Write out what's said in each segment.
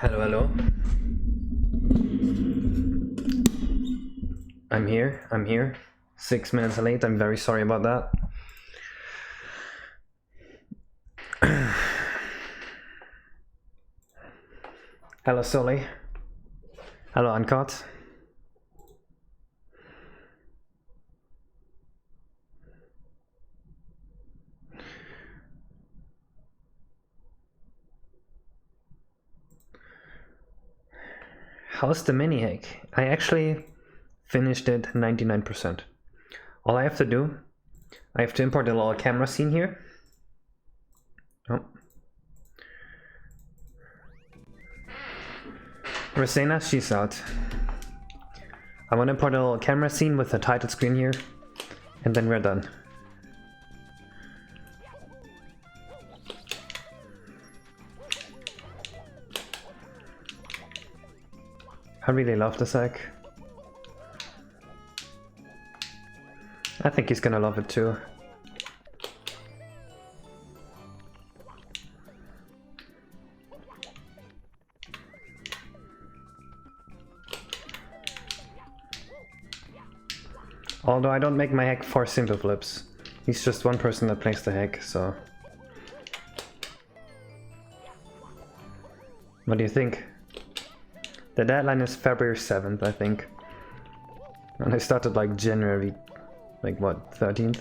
Hello, hello. I'm here. 6 minutes late, I'm very sorry about that. Hello, Sully. Hello, Uncut. How's the mini hack? I actually finished it 99%. All I have to do, I have to import a little camera scene here. Oh. Rosena, she's out. I want to import a little camera scene with a title screen here, and then we're done. I really love this hack. I think he's gonna love it too. Although I don't make my hack for simple flips. He's just one person that plays the hack, so... What do you think? The deadline is February 7th, I think. And I started like January, like what, 13th?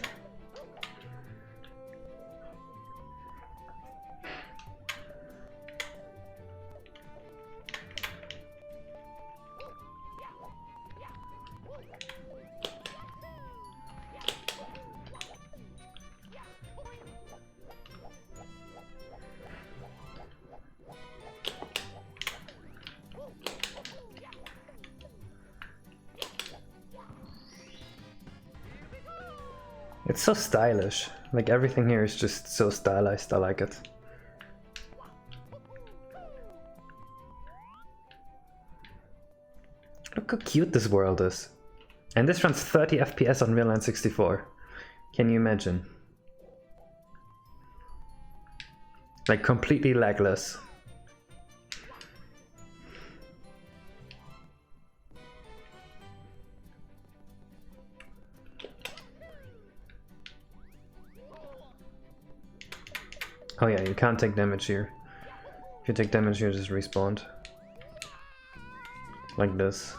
It's so stylish. Like everything here is just so stylized, I like it. Look how cute this world is. And this runs 30 FPS on Real 64. Can you imagine? Like completely lagless. Oh yeah, you can't take damage here. If you take damage, you just respawn. Like this.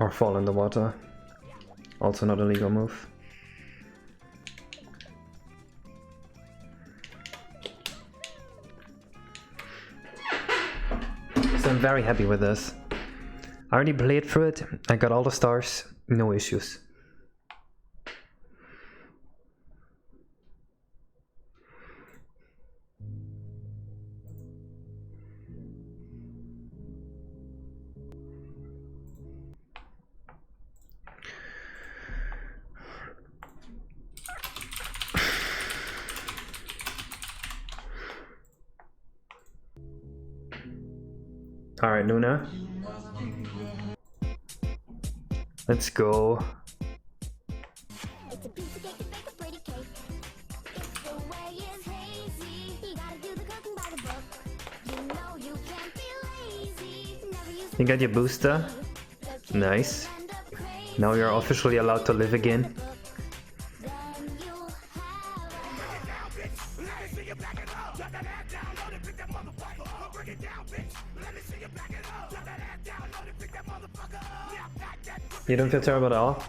Or fall in the water. Also not a legal move. So I'm very happy with this. I already played through it, I got all the stars, no issues. Alright, Luna. Let's go. You got your booster? Nice. Now you're officially allowed to live again. You don't feel terrible at all?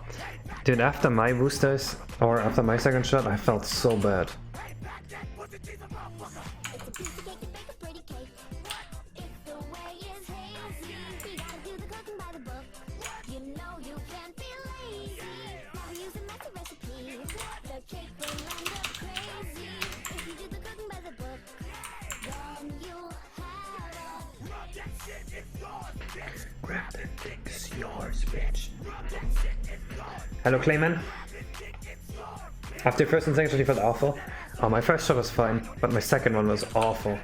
Dude, after my boosters, or after my second shot, I felt so bad. Grab that thing's yours, bitch. Hello, Clayman. After your first and second shot, you felt awful. Oh, my first shot was fine, but my second one was awful.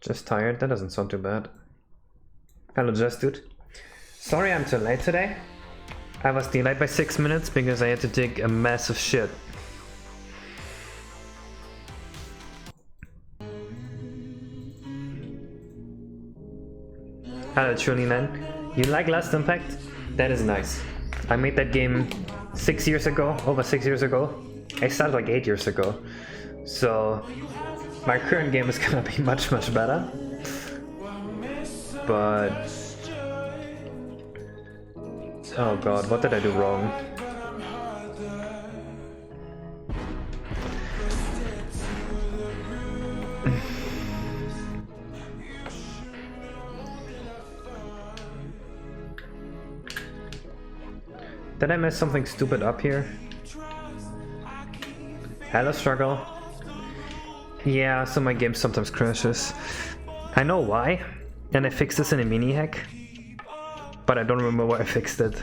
Just tired? That doesn't sound too bad. Hello, Just Dude. Sorry I'm too late today. I was delayed by 6 minutes because I had to dig a massive shit. Hello, truly man. You like Last Impact? That is nice. I made that game 6 years ago, over 6 years ago. I started like 8 years ago. So my current game is gonna be much better. But oh god, what did I do wrong? Did I mess something stupid up here? Hello, struggle. Yeah, so my game sometimes crashes. I know why, and I fixed this in a mini hack, but I don't remember where I fixed it.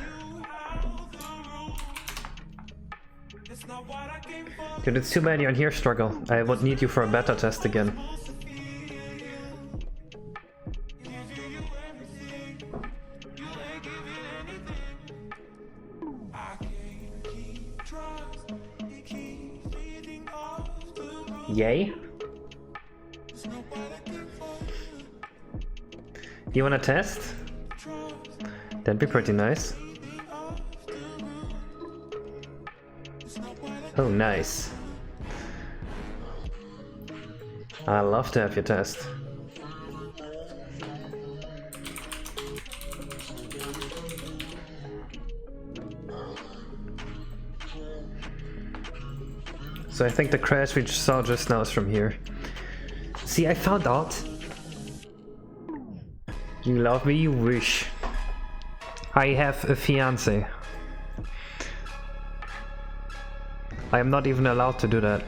Dude, it's too bad you're in here, struggle. I would need you for a beta test again. Yay? You wanna test? That'd be pretty nice. Oh, nice. I love to have your test. So I think the crash we saw just now is from here. See, I found out. You love me, you wish. I have a fiance. I am not even allowed to do that.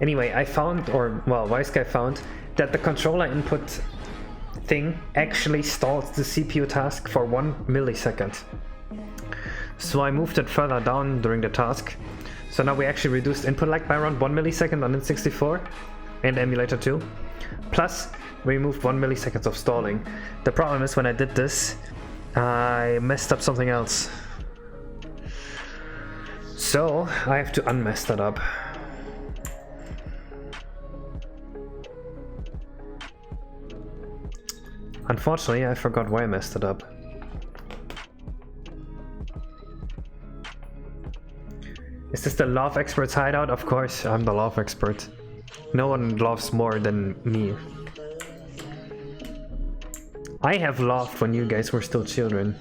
Anyway, I found, or well, Wise Guy found, that the controller input thing actually stalls the CPU task for 1 millisecond. So I moved it further down during the task. So now we actually reduced input lag by around 1 millisecond on N64 and emulator 2. Plus, we removed 1 millisecond of stalling. The problem is when I did this, I messed up something else. So I have to unmess that up. Unfortunately, I forgot why I messed it up. Is this the love expert's hideout? Of course, I'm the love expert. No one loves more than me. I have loved when you guys were still children.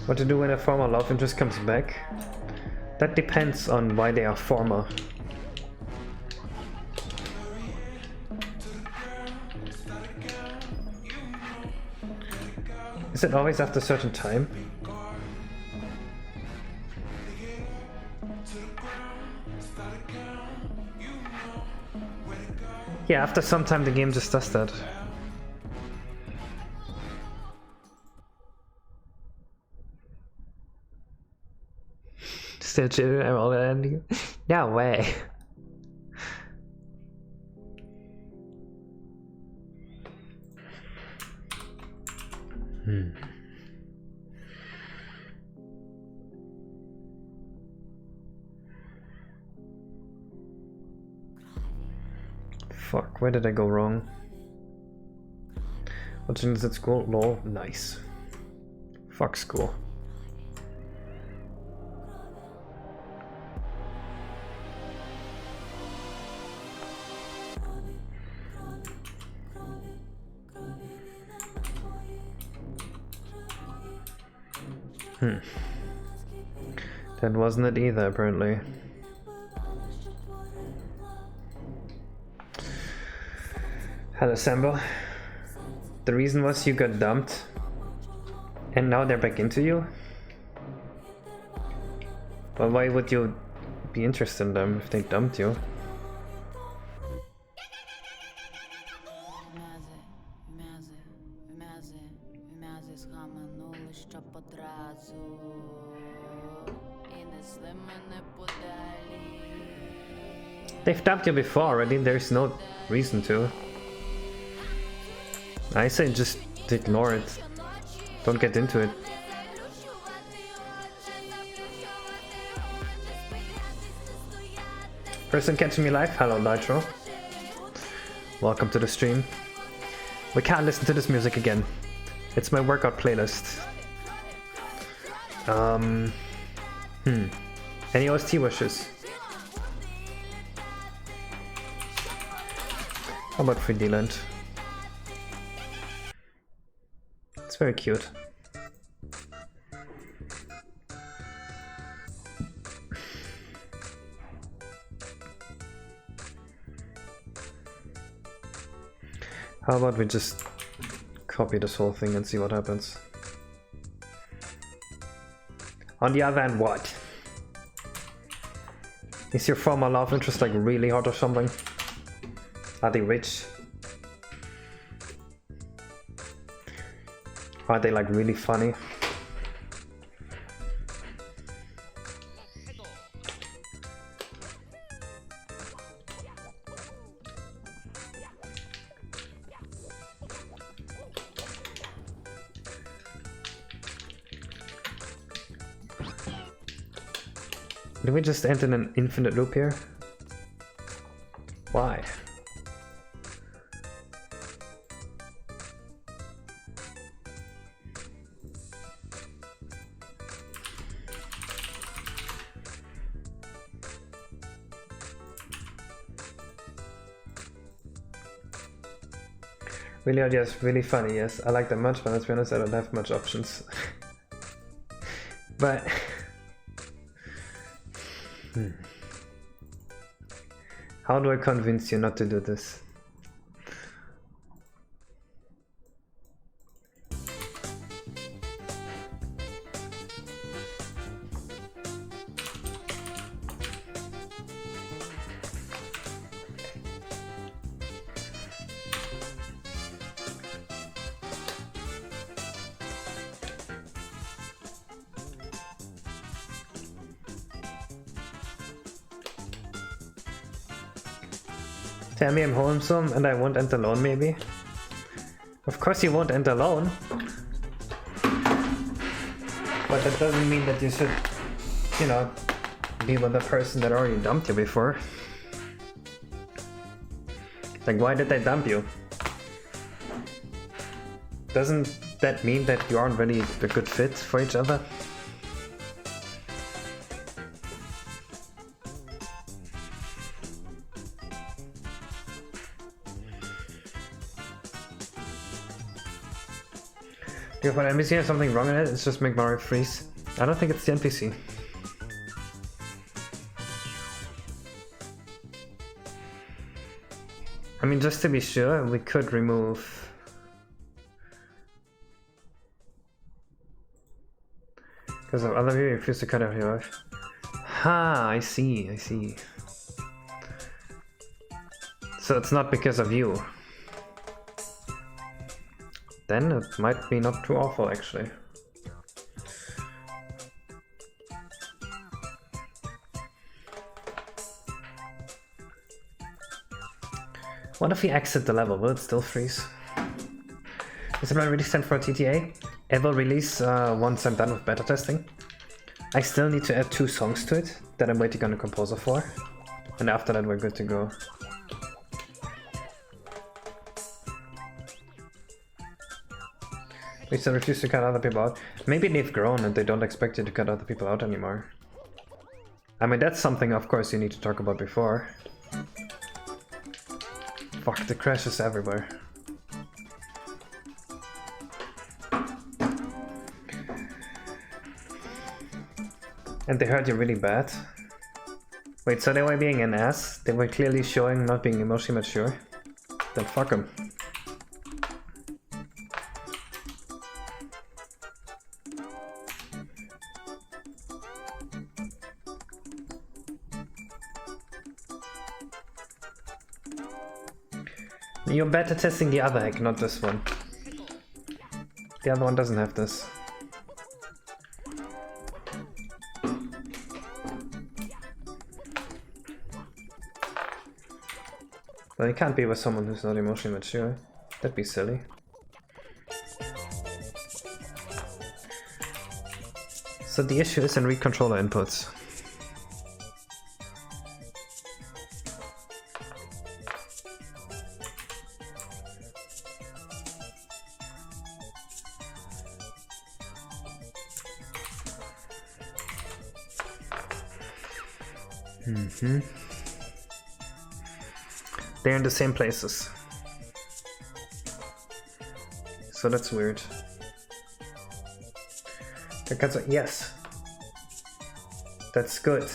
What to do when a former love interest comes back? That depends on why they are former. Is it always after a certain time? Yeah, after some time the game just does that. Still children, I'm older than you. No way. Fuck, where did I go wrong? What is at school? Lol, nice. Fuck school. That wasn't it either, apparently. Hello, Sambo. The reason was you got dumped. And now they're back into you? Well, why would you be interested in them if they dumped you? They've dumped you before already, there's no reason to. I say just ignore it. Don't get into it. Person catching me live? Hello, Nitro. Welcome to the stream. We can't listen to this music again. It's my workout playlist. Any OST wishes? How about Free D-Land? It's very cute. How about we just copy this whole thing and see what happens? On the other hand, what? Is your former love interest like really hot or something? Are they rich? Are they like really funny? Did we just enter an infinite loop here? Why? Really odd, yes, really funny, yes. I like them much, but let's be honest, I don't have much options. But... How do I convince you not to do this? Tell me I'm wholesome and I won't end alone, maybe? Of course you won't end alone. But that doesn't mean that you should, you know, be with a person that already dumped you before. Like, why did they dump you? Doesn't that mean that you aren't really a good fit for each other? If an NPC has something wrong in it, it's just make Mario freeze. I don't think it's the NPC. I mean, just to be sure, we could remove... Because of other people refuse to cut out your life. Ha, I see, I see. So it's not because of you. Then it might be not too awful, actually. What if we exit the level? Will it still freeze? Is it not release time for TTA? It will release once I'm done with beta testing. I still need to add 2 songs to it that I'm waiting on a composer for. And after that we're good to go. We still refuse to cut other people out. Maybe they've grown and they don't expect you to cut other people out anymore. I mean, that's something of course you need to talk about before. Fuck, the crashes everywhere. And they hurt you really bad. Wait, so they were being an ass? They were clearly showing not being emotionally mature? Then fuck them. You're better testing the other hack, not this one. The other one doesn't have this. Well, it can't be with someone who's not emotionally mature. That'd be silly. So the issue is in read controller inputs. They're in the same places. So that's weird. Yes. That's good.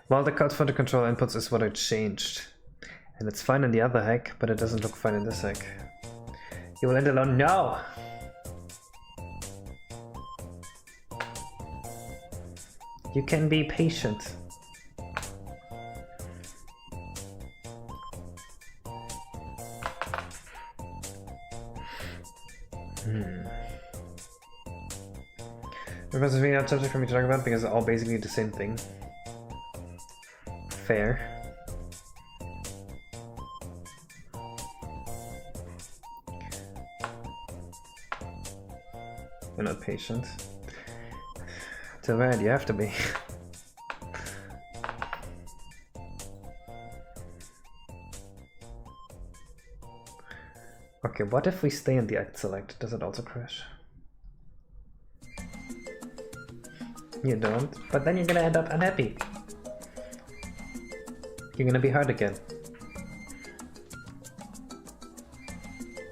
Well, the code for the control inputs is what I changed. And it's fine in the other hack, but it doesn't look fine in this hack. You will end alone? No! You can be patient. Because it's really not subject for me to talk about because it's all basically the same thing. Fair. You're not patient. Too bad, you have to be. Okay, what if we stay in the act select? Does it also crash? You don't, but then you're gonna end up unhappy. You're gonna be hurt again.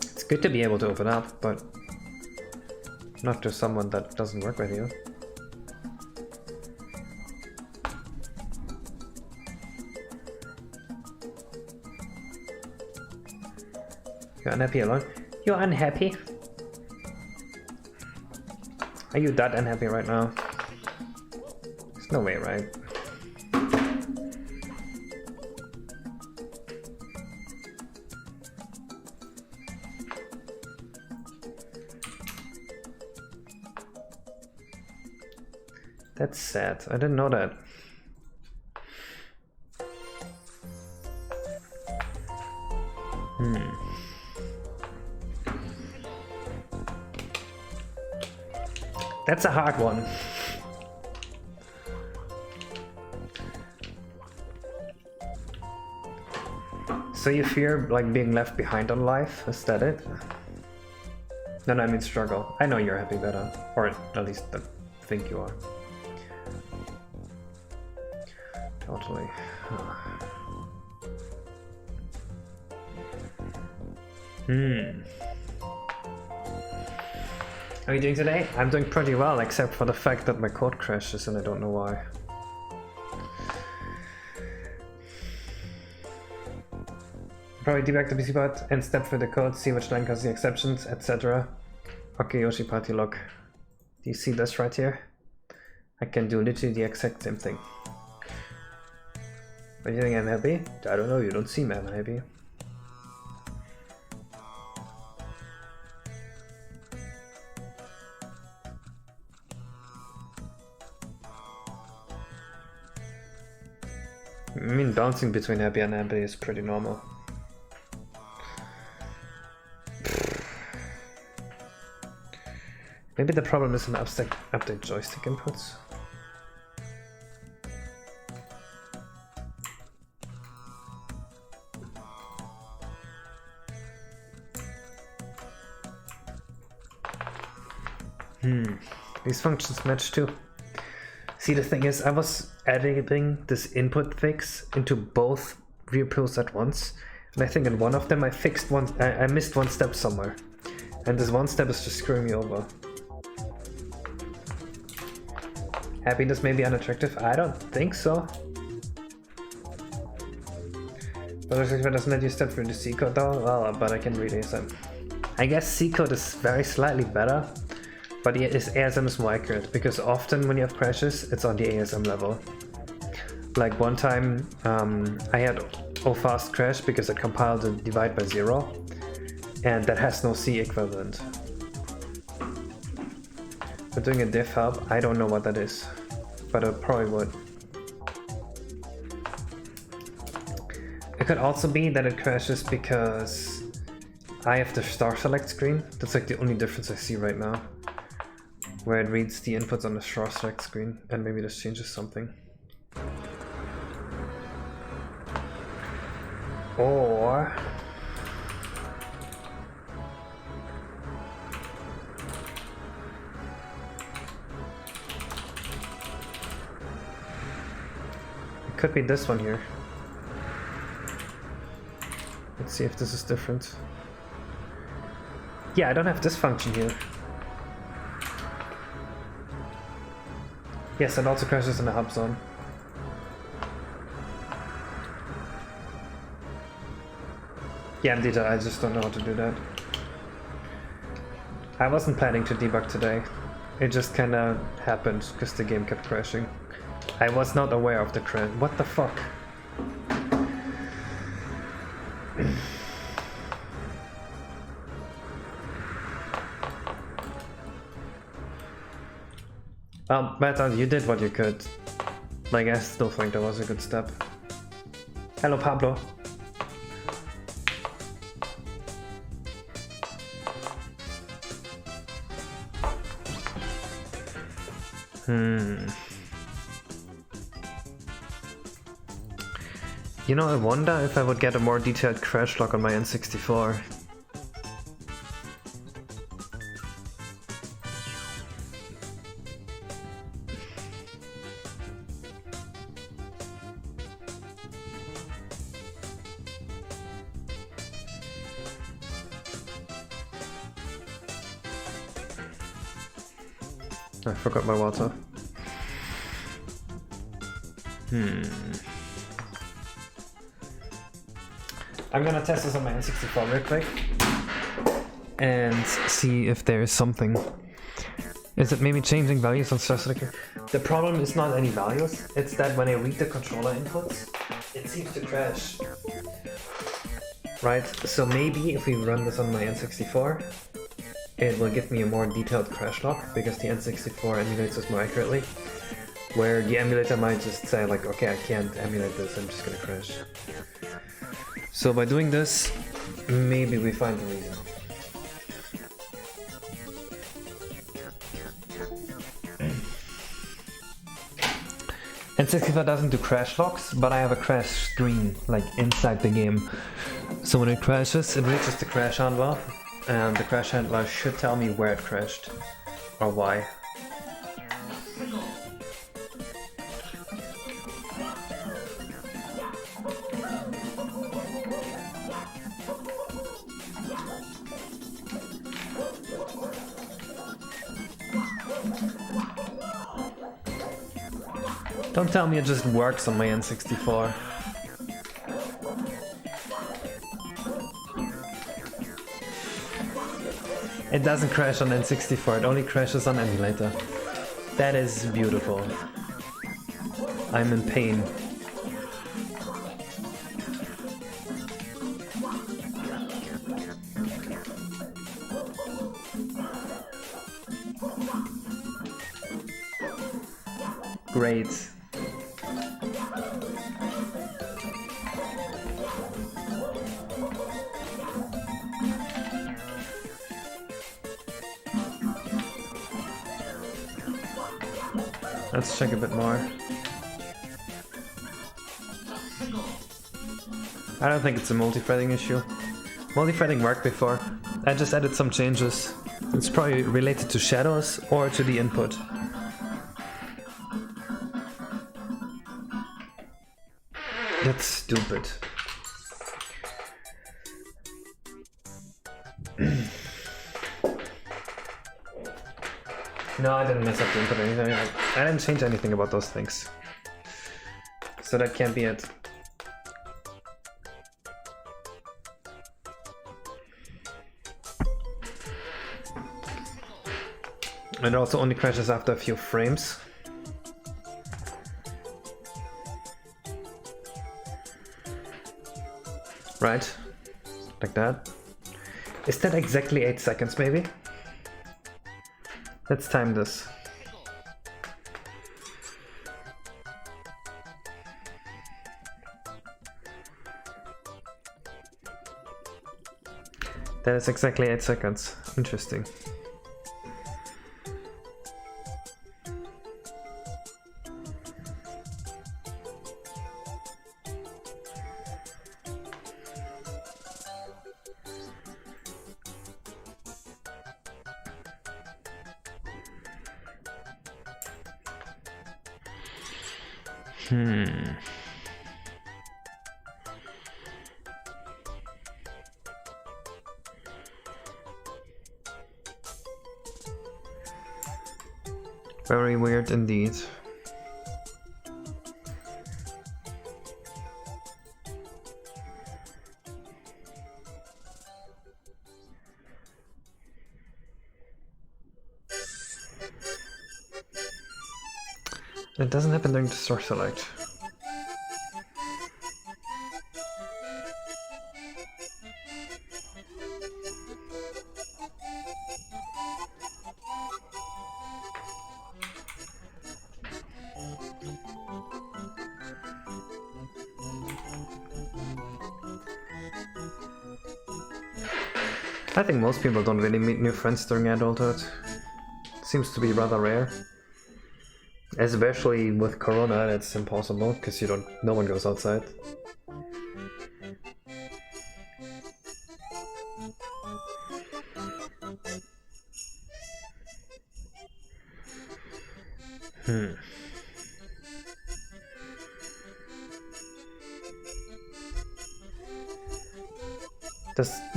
It's good to be able to open up, but not to someone that doesn't work with you. You're unhappy alone? You're unhappy? Are you that unhappy right now? There's no way, right? That's sad. I didn't know that. That's a hard one. So you fear like being left behind on life? Is that it? No, I mean struggle. I know you're happy better, or at least I think you are. Totally. How are you doing today? I'm doing pretty well, except for the fact that my code crashes and I don't know why. Probably debug the PC bot and step through the code, see which line causes the exceptions, etc. Okay, Yoshi Party, look. Do you see this right here? I can do literally the exact same thing. But you think I'm happy? I don't know, you don't seem I'm happy. I mean, bouncing between happy and unhappy is pretty normal. Maybe the problem is in update joystick inputs. These functions match too. See, the thing is, I was editing this input fix into both repos at once, and I think in one of them I fixed one. I missed one step somewhere, and this one step is just screwing me over. Happiness may be unattractive. I don't think so. But doesn't let you step through the C code though. Well, but I can read ASM. I guess C code is very slightly better, But the ASM is more accurate, because often when you have crashes, it's on the ASM level. Like one time, I had fast crash because it compiled a divide by 0, and that has no C equivalent. But doing a diff help, I don't know what that is, but it probably would. It could also be that it crashes because I have the star select screen. That's like the only difference I see right now, where it reads the inputs on the star select screen, and maybe this changes something. Or it could be this one here. Let's see if this is different. Yeah, I don't have this function here. Yes, it also crashes in the hub zone. Yeah, indeed, I just don't know how to do that. I wasn't planning to debug today. It just kinda happened because the game kept crashing. I was not aware of the crash. What the fuck? But you did what you could. Like, I still think that was a good step. Hello, Pablo. You know, I wonder if I would get a more detailed crash log on my N64. I forgot my water. I'm gonna test this on my N64 real quick and see if there is something. Is it maybe changing values on Star Selector? The problem is not any values, it's that when I read the controller inputs, it seems to crash. Right, so maybe if we run this on my N64, it will give me a more detailed crash log, because the N64 emulates this more accurately. Where the emulator might just say like, okay, I can't emulate this, I'm just gonna crash. So by doing this, maybe we find the reason. N64 doesn't do crash logs, but I have a crash screen, like inside the game. So when it crashes, it reaches the crash handler, and the crash handler should tell me where it crashed, or why. Don't tell me it just works on my N64. It doesn't crash on N64, it only crashes on emulator. That is beautiful. I'm in pain. Great. Let's check a bit more. I don't think it's a multi-threading issue. Multi-threading worked before. I just added some changes. It's probably related to shadows or to the input. That's stupid. No, I didn't mess up the input or anything. I didn't change anything about those things. So that can't be it. And it also only crashes after a few frames. Right? Like that. Is that exactly 8 seconds maybe? Let's time this. That is exactly 8 seconds. Interesting. Very weird indeed. It doesn't happen during the source select. I think most people don't really meet new friends during adulthood. Seems to be rather rare. Especially with Corona, that's impossible because no one goes outside.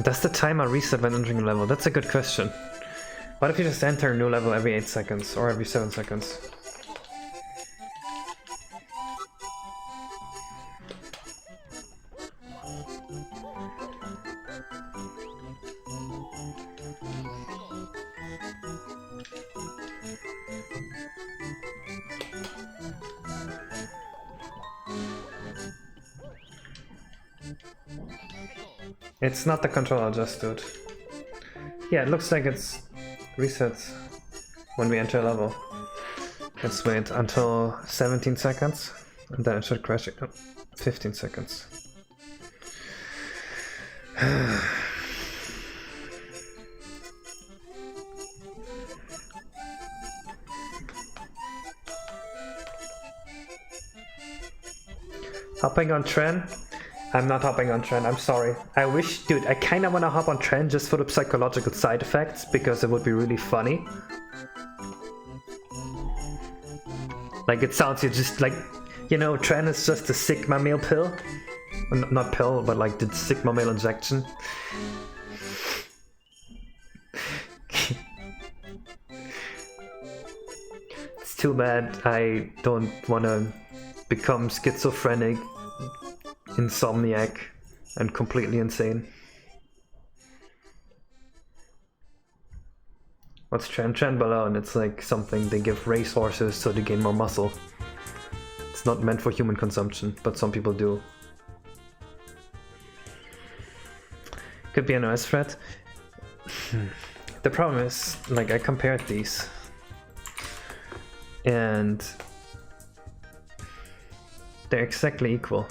Does the timer reset when entering a level? That's a good question. What if you just enter a new level every 8 seconds or every 7 seconds? It's not the controller, just dude. Yeah, it looks like it's resets when we enter a level. Let's wait until 17 seconds and then it should crash it. Oh, 15 seconds. Hopping on trend? I'm not hopping on trend, I'm sorry. I wish, dude, I kinda wanna hop on trend just for the psychological side effects because it would be really funny. Like it sounds, you just like, you know, trend is just a Sigma male pill. Not pill, but like the Sigma male injection. It's too bad I don't wanna become schizophrenic, insomniac, and completely insane. What's Trenbolone? It's like something they give racehorses so they gain more muscle. It's not meant for human consumption, but some people do. Could be an OS threat. The problem is, like, I compared these, and they're exactly equal.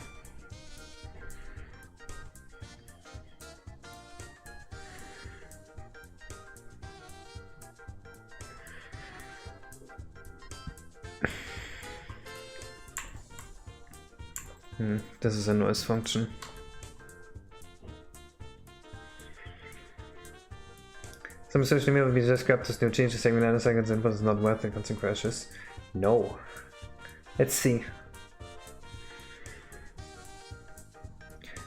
This is a noise function. Some social media will be just grab this new change to saving 9 seconds input is not worth it, constant crashes. No. Let's see.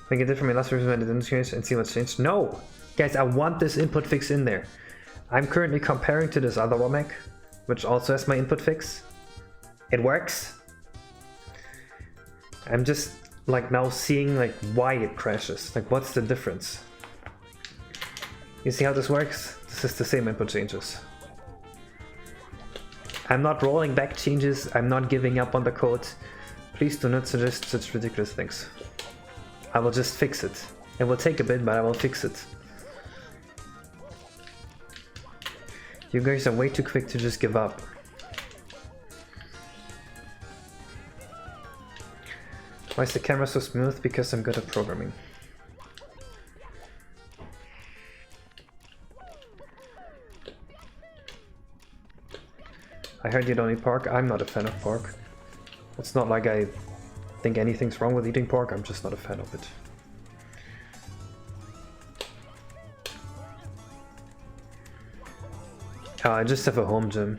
Make it different from my last version when it didn't change and see what's changed. No! Guys, I want this input fix in there. I'm currently comparing to this other WOMAC, which also has my input fix. It works. I'm just like now seeing like why it crashes. Like what's the difference? You see how this works? This is the same input changes. I'm not rolling back changes, I'm not giving up on the code. Please do not suggest such ridiculous things. I will just fix it. It will take a bit, but I will fix it. You guys are way too quick to just give up. Why is the camera so smooth? Because I'm good at programming. I heard you don't eat pork. I'm not a fan of pork. It's not like I think anything's wrong with eating pork, I'm just not a fan of it. I just have a home gym.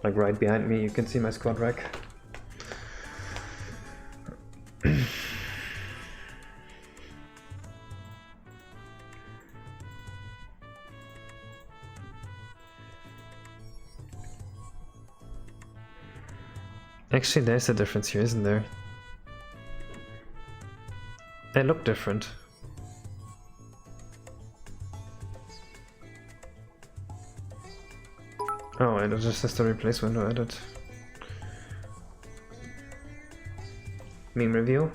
Like right behind me, you can see my squat rack. Actually, there's a difference here, isn't there? They look different. Oh, it just has the replace window edit. Meme review?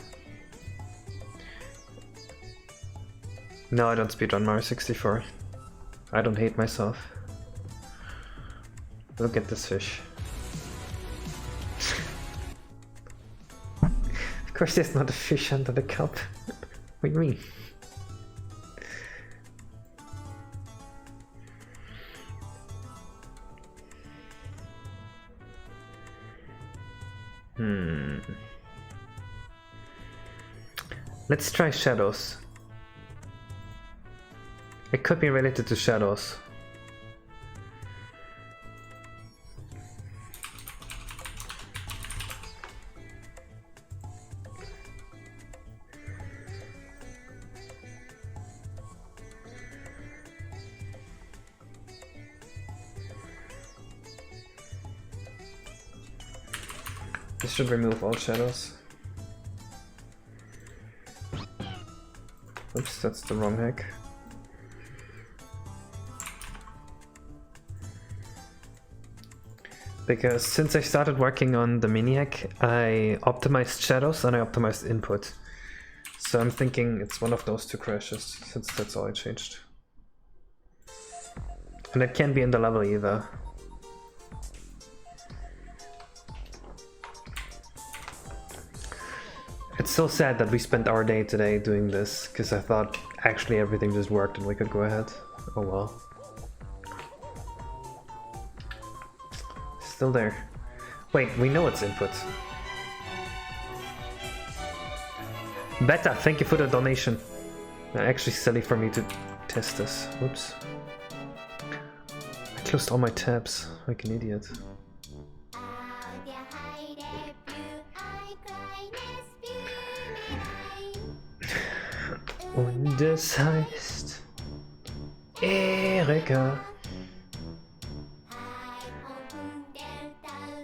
No, I don't speedrun Mario 64. I don't hate myself. Look at this fish. Of course there's not a fish under the cup. What do you mean? Let's try shadows. It could be related to shadows. This should remove all shadows. Oops, that's the wrong hack. Because since I started working on the mini hack, I optimized shadows and I optimized input. So I'm thinking it's one of those two crashes, since that's all I changed. And it can't be in the level either. It's so sad that we spent our day today doing this, because I thought actually everything just worked and we could go ahead. Oh well. Still there. Wait, we know it's input. Beta, thank you for the donation. Actually silly for me to test this. Whoops. I closed all my tabs, like an idiot. Und es heißt Erika.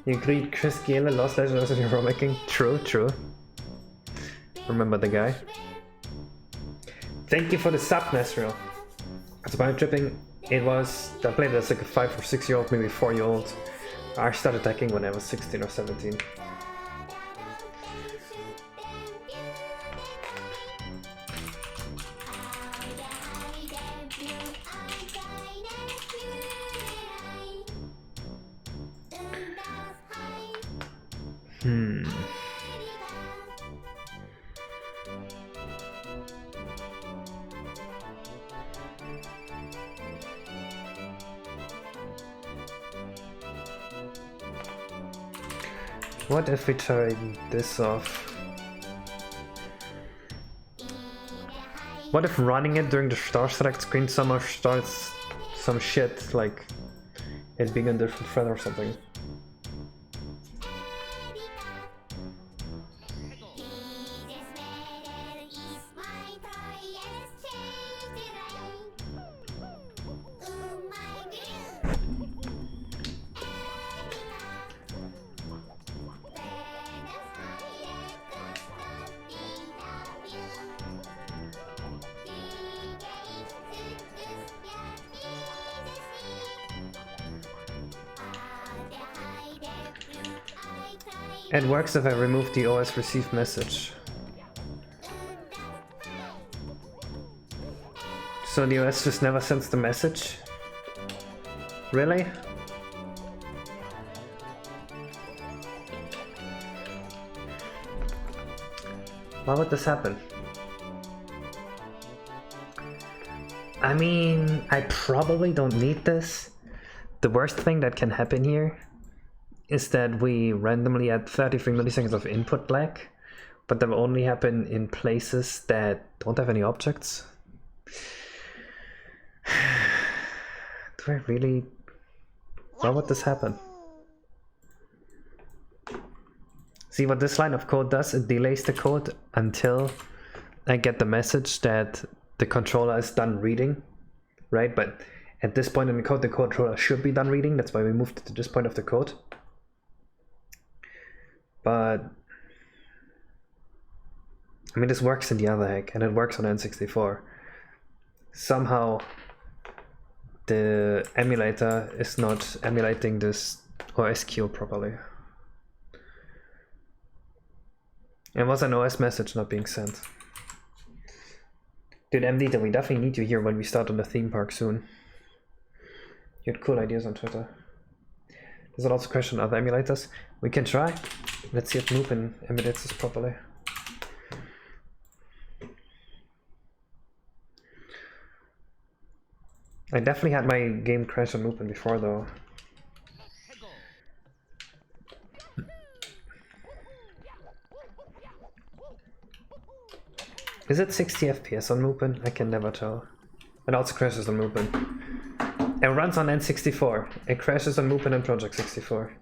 You agreed Chris Gale lost Legends of your making? True, true. Remember the guy? Thank you for the sub, Nasriel. It's about tripping. It was, I played as like a 5 or 6 year old, maybe 4 year old. I started attacking when I was 16 or 17. What if we turn this off? What if running it during the star select screen somehow starts some shit, like it being a different thread or something? It works if I remove the OS received message. So the OS just never sends the message? Really? Why would this happen? I mean, I probably don't need this. The worst thing that can happen here is that we randomly add 33 milliseconds of input lag, but that will only happen in places that don't have any objects. Do I really... Why would this happen? See what this line of code does? It delays the code until I get the message that the controller is done reading, right? But at this point in the controller should be done reading. That's why we moved it to this point of the code. But I mean, this works in the other hack, and it works on N64. Somehow the emulator is not emulating this OS queue properly. It was an OS message not being sent. Dude, MD, we definitely need you here when we start on the theme park soon. You had cool ideas on Twitter. There's also a question of other emulators. We can try. Let's see if Lupin emulates this properly. I definitely had my game crash on Lupin before though. Is it 60 FPS on Lupin? I can never tell. It also crashes on Lupin. It runs on N64. It crashes on Lupin and Project 64.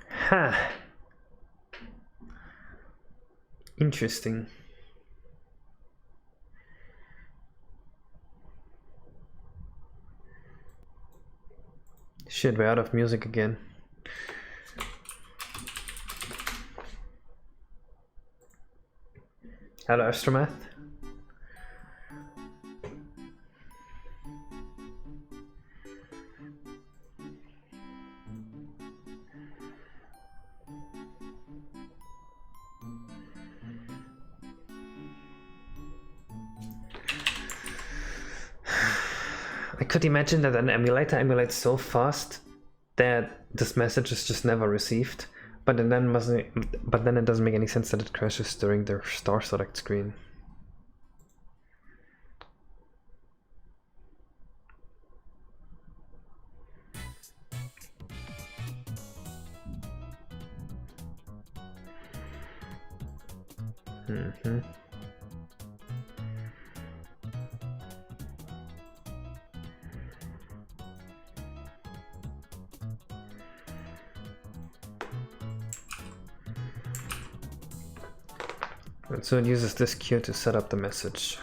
Huh. Interesting. Shit, we're out of music again. Hello, Astromath. I could imagine that an emulator emulates so fast that this message is just never received, but then it doesn't make any sense that it crashes during the star select screen. And so it uses this queue to set up the message.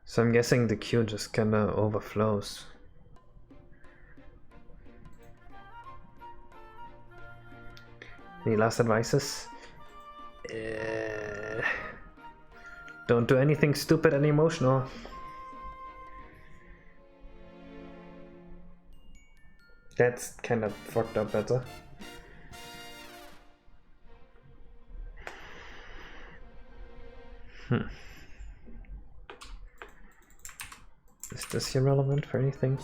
So I'm guessing the queue just kinda overflows. Any last advices? Don't do anything stupid and emotional. That's kind of fucked up better. Is this irrelevant for anything?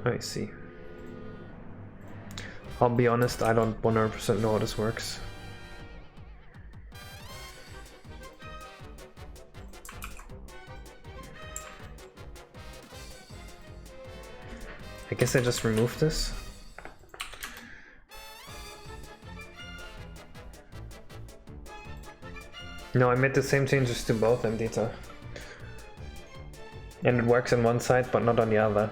I see. I'll be honest, I don't 100% know how this works. I guess I just removed this. No, I made the same changes to both them, Dita. And it works on one side, but not on the other.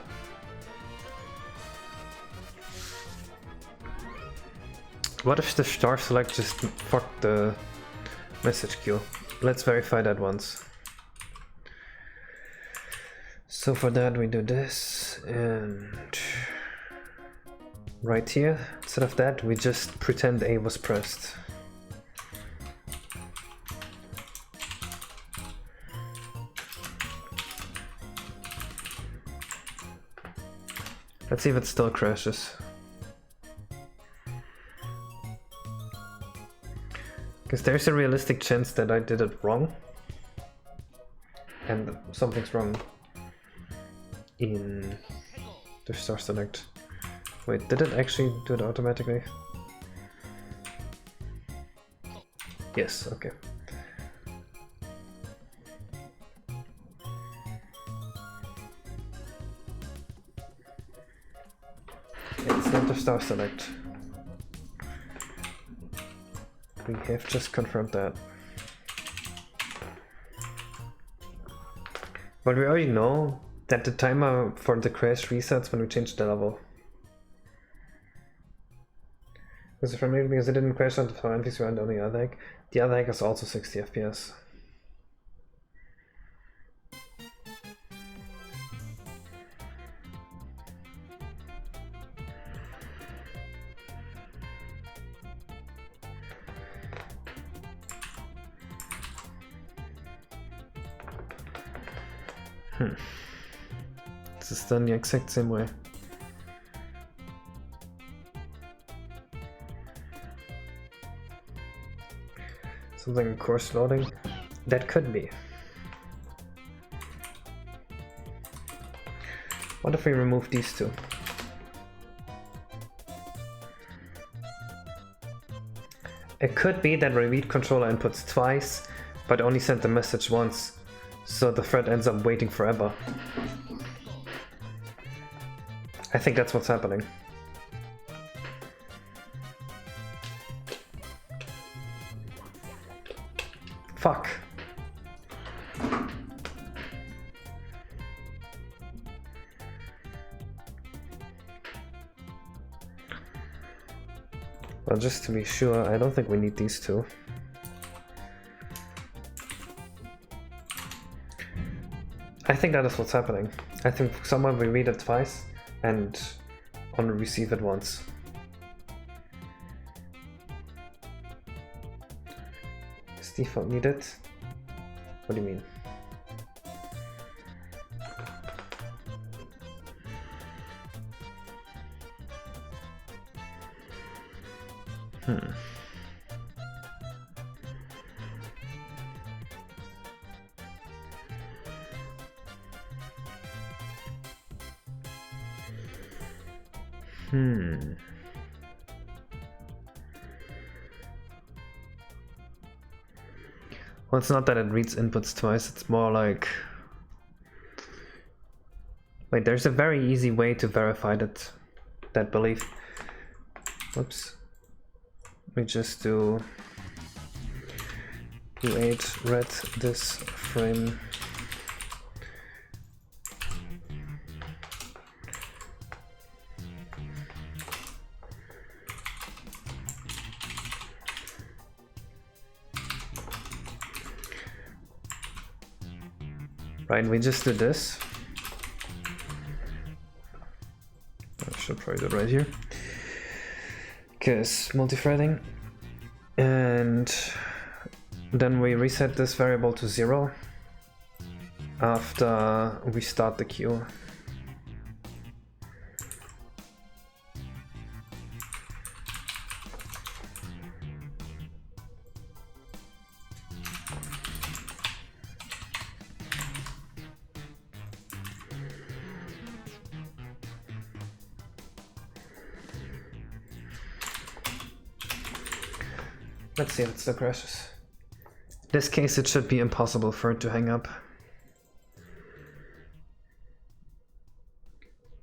What if the star select just fucked the message queue? Let's verify that once. So for that we do this, and right here, instead of that, we just pretend A was pressed. Let's see if it still crashes. Because there's a realistic chance that I did it wrong. And something's wrong in the star select. Wait, did it actually do it automatically? Yes, okay. It's not the star select. We have just confirmed that. But we already know that the timer for the crash resets when we change the level. Because it didn't crash on the NPC and on the other hack. The other hack is also 60 FPS. This is done the exact same way. Something course loading? That could be. What if we remove these two? It could be that we read controller inputs twice, but only sent the message once. So the thread ends up waiting forever. I think that's what's happening. Fuck. Well, just to be sure, I don't think we need these two. I think that is what's happening. I think somewhere we read it twice and only receive it once. Is default needed? What do you mean? Well, it's not that it reads inputs twice, it's more like... Wait, there's a very easy way to verify that belief. Whoops. We just do U8 read this frame. Right, we just do this. I should probably do it right here. Because multi-threading. And then we reset this variable to 0 after we start the queue. Let's see if it still crashes. In this case, it should be impossible for it to hang up.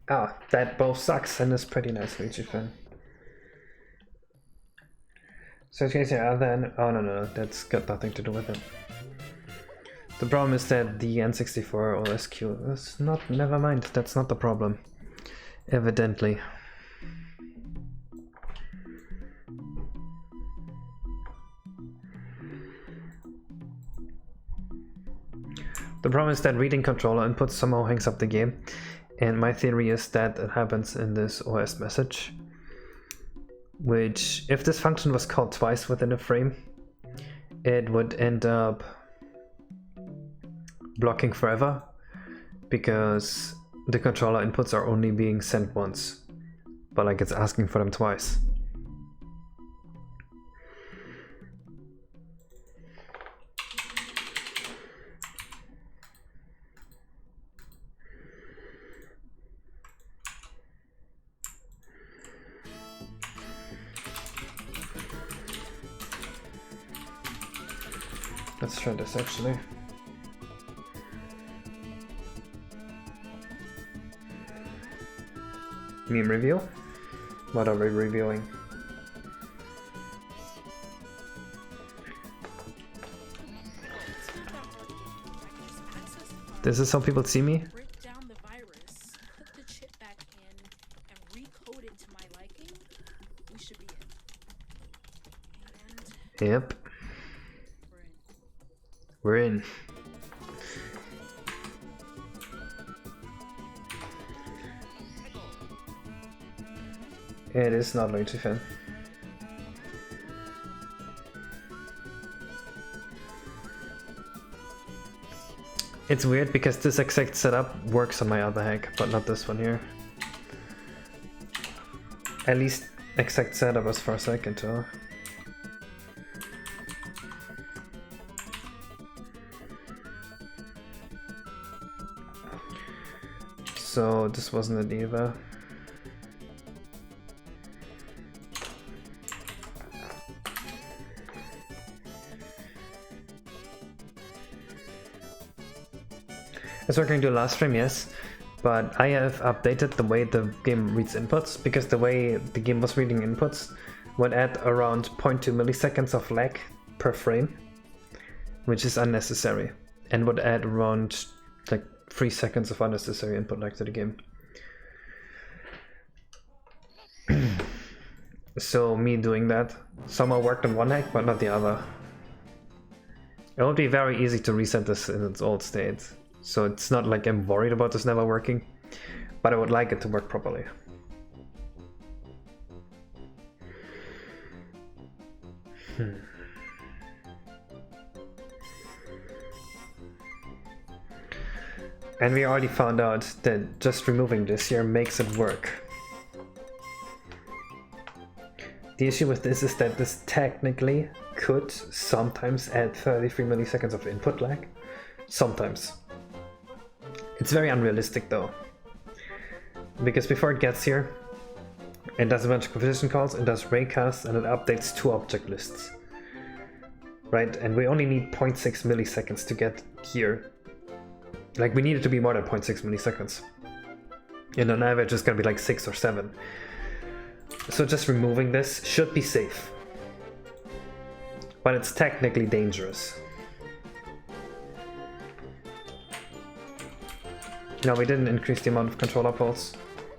Ah, that both sucks and is pretty nice for each fan. So in case you are then, oh no, that's got nothing to do with it. The problem is that the N64 OSQ is not, never mind, that's not the problem. Evidently. The problem is that reading controller inputs somehow hangs up the game, and my theory is that it happens in this OS message, which, if this function was called twice within a frame, it would end up blocking forever, because the controller inputs are only being sent once, but like it's asking for them twice. Let's try this actually. Meme review? What are we reviewing? This is how people see me? Break down the virus, put the chip back in, and recode it to my liking. We should be in. And Yep. We're in. It is not Luigi fan. It's weird because this exact setup works on my other hack, but not this one here. At least exact setup as far as I can tell. So this wasn't it either. It's working to the last frame, yes, but I have updated the way the game reads inputs, because the way the game was reading inputs would add around 0.2 milliseconds of lag per frame, which is unnecessary, and would add around like 3 seconds of unnecessary input lag to the game. So me doing that somehow worked on one hack but not the other. It would be very easy to reset this in its old state. So it's not like I'm worried about this never working, but I would like it to work properly. And we already found out that just removing this here makes it work. The issue with this is that this technically could sometimes add 33 milliseconds of input lag. Sometimes. It's very unrealistic though, because before it gets here, it does a bunch of position calls, it does raycasts, and it updates 2 object lists. Right, and we only need 0.6 milliseconds to get here. Like, we need it to be more than 0.6 milliseconds. And on average it's gonna be like 6 or 7. So just removing this should be safe. But it's technically dangerous. No, we didn't increase the amount of controller ports.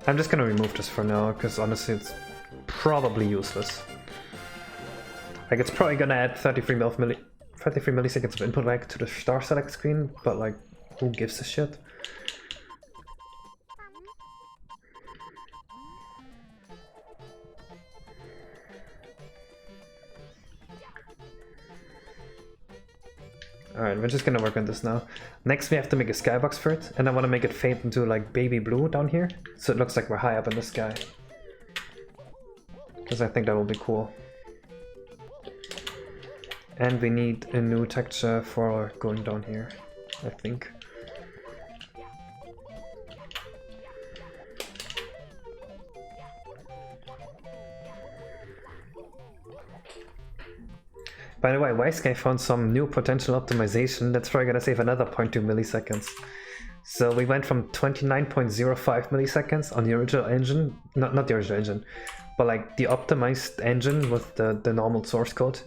I'm just gonna remove this for now, because honestly it's probably useless. Like, it's probably gonna add 33 milliseconds of input lag to the star select screen, but like, who gives a shit? Alright, we're just gonna work on this now. Next we have to make a skybox for it, and I want to make it fade into like baby blue down here, so it looks like we're high up in the sky. Because I think that will be cool. And we need a new texture for going down here, I think. By the way, Wisky found some new potential optimization that's probably gonna save another 0.2 milliseconds. So we went from 29.05 milliseconds on the original engine, not the original engine, but like the optimized engine with the normal source code,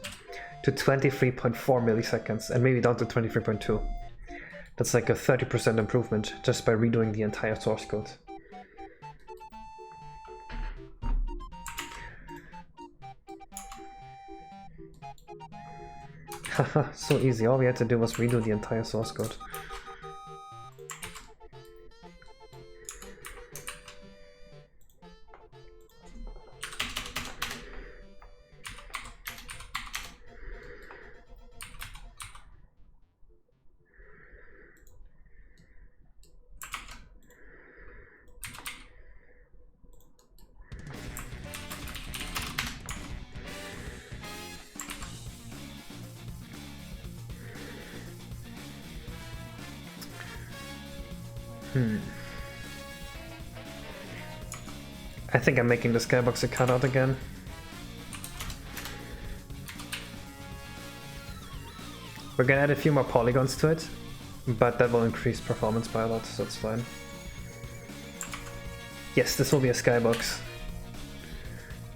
to 23.4 milliseconds, and maybe down to 23.2. That's like a 30% improvement just by redoing the entire source code. Haha, so easy. All we had to do was redo the entire source code. I think I'm making the skybox a cutout again. We're gonna add a few more polygons to it, but that will increase performance by a lot, so that's fine. Yes, this will be a skybox.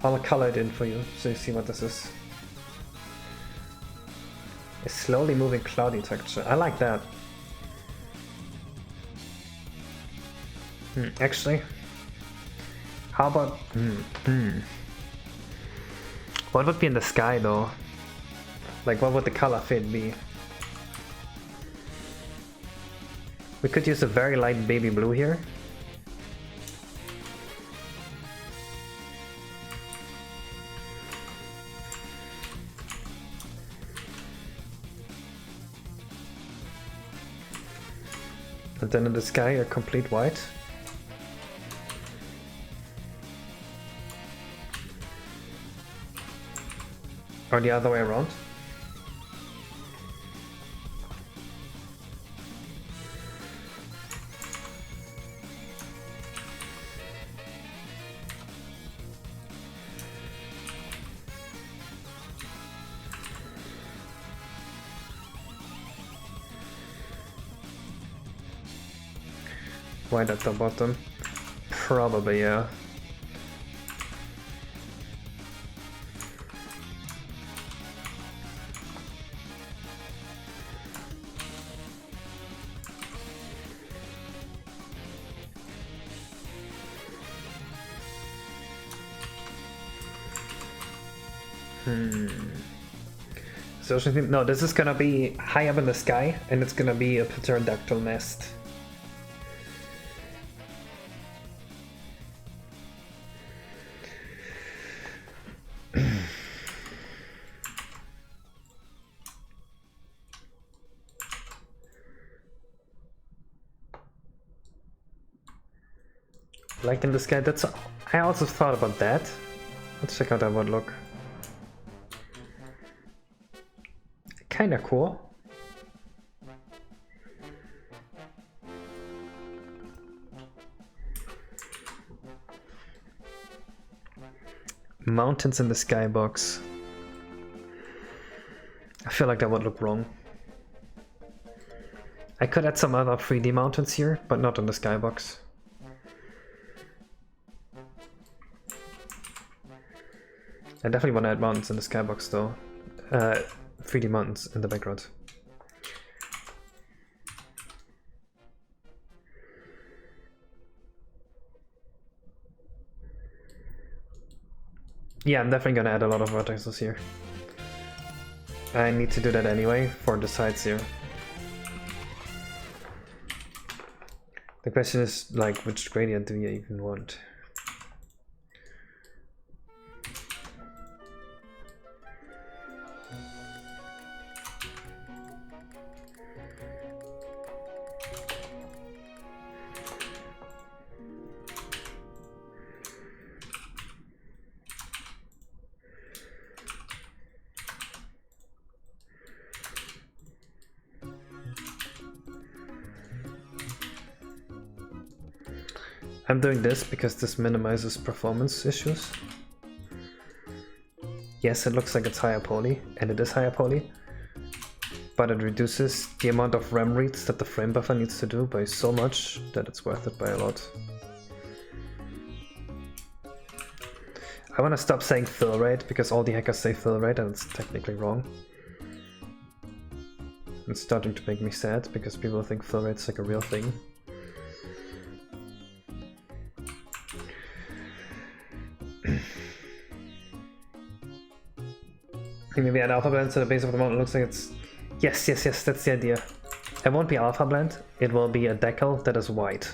I'll color it in for you, so you see what this is. A slowly moving cloudy texture. I like that. Actually, how about... What would be in the sky though? Like, what would the color fade be? We could use a very light baby blue here. And then in the sky, a complete white. Or the other way around. White at the bottom. Probably, yeah. So no, this is gonna be high up in the sky, and it's gonna be a pterodactyl nest. Like in the sky, that's... I also thought about that. Let's check out how that would look. Kinda cool. Mountains in the skybox. I feel like that would look wrong. I could add some other 3D mountains here, but not in the skybox. I definitely want to add mountains in the skybox though. 3D mountains in the background. Yeah, I'm definitely gonna add a lot of vertices here. I need to do that anyway for the sides here. The question is, like, which gradient do you even want? I'm doing this because this minimizes performance issues. Yes, it looks like it's higher poly, and it is higher poly, but it reduces the amount of RAM reads that the frame buffer needs to do by so much that it's worth it by a lot. I want to stop saying fill rate because all the hackers say fill rate and it's technically wrong. It's starting to make me sad because people think flow rate's like a real thing. Maybe add alpha blend to the base of the mountain. Looks like it's... Yes, yes, yes, that's the idea. It won't be alpha blend, it will be a decal that is white.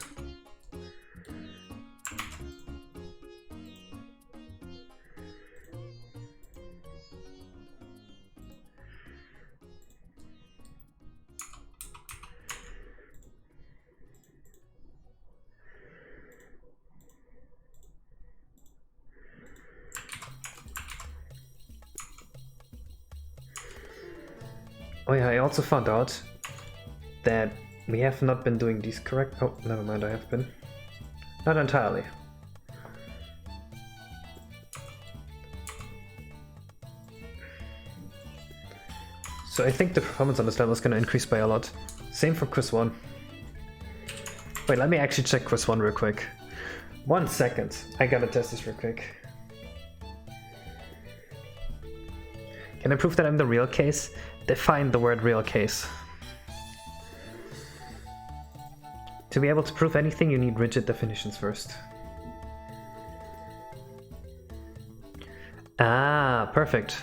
Oh yeah, I also found out that we have not been doing these correct. Oh, never mind, I have been. Not entirely. So I think the performance on this level is going to increase by a lot. Same for quiz 1. Wait, let me actually check quiz 1 real quick. 1 second. I gotta test this real quick. Can I prove that I'm the real case? Define the word real case. To be able to prove anything, you need rigid definitions first. Ah, perfect.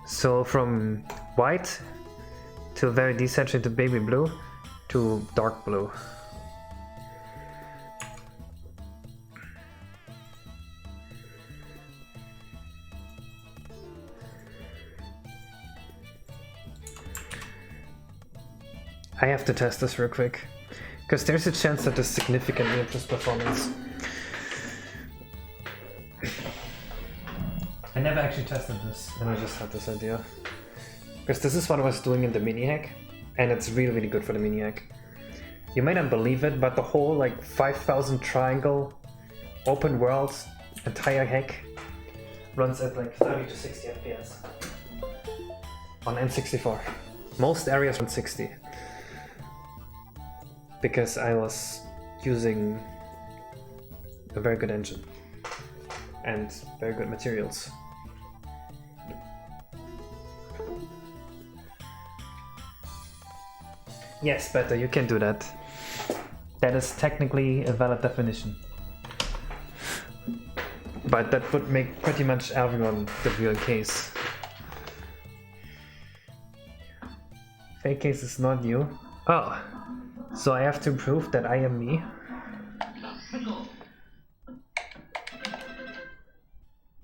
So from white to very desaturated baby blue to dark blue. I have to test this real quick, because there's a chance that this significantly improves performance. I never actually tested this, and I just had this idea. Because this is what I was doing in the mini hack, and it's really, really good for the mini hack. You may not believe it, but the whole like 5000 triangle open world entire hack runs at like 30 to 60 FPS on N64. Most areas run 60. Because I was using a very good engine and very good materials. Yes, better, you can do that. That is technically a valid definition. But that would make pretty much everyone the real case. Fake case is not you. Oh. So I have to prove that I am me.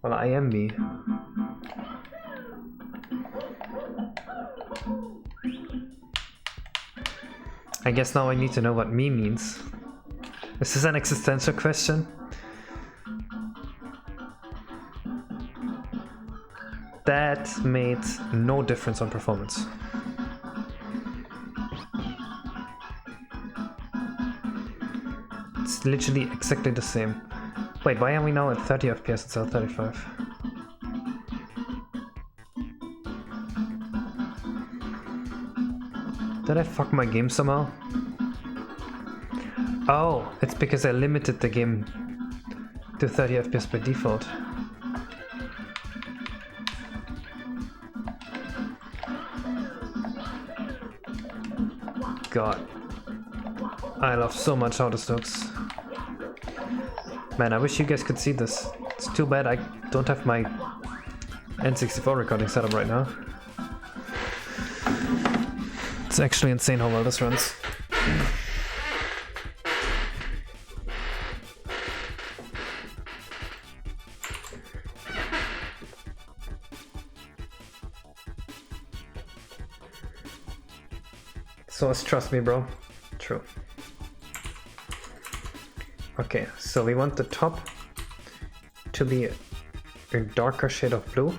Well, I am me. I guess now I need to know what me means. Is this an existential question? That made no difference on performance. It's literally exactly the same. Wait, why are we now at 30 FPS instead of 35? Did I fuck my game somehow? Oh, it's because I limited the game to 30 FPS by default. God. I love so much how this looks. Man, I wish you guys could see this. It's too bad I don't have my N64 recording set up right now. It's actually insane how well this runs. So trust me, bro. True. Okay, so we want the top to be a darker shade of blue.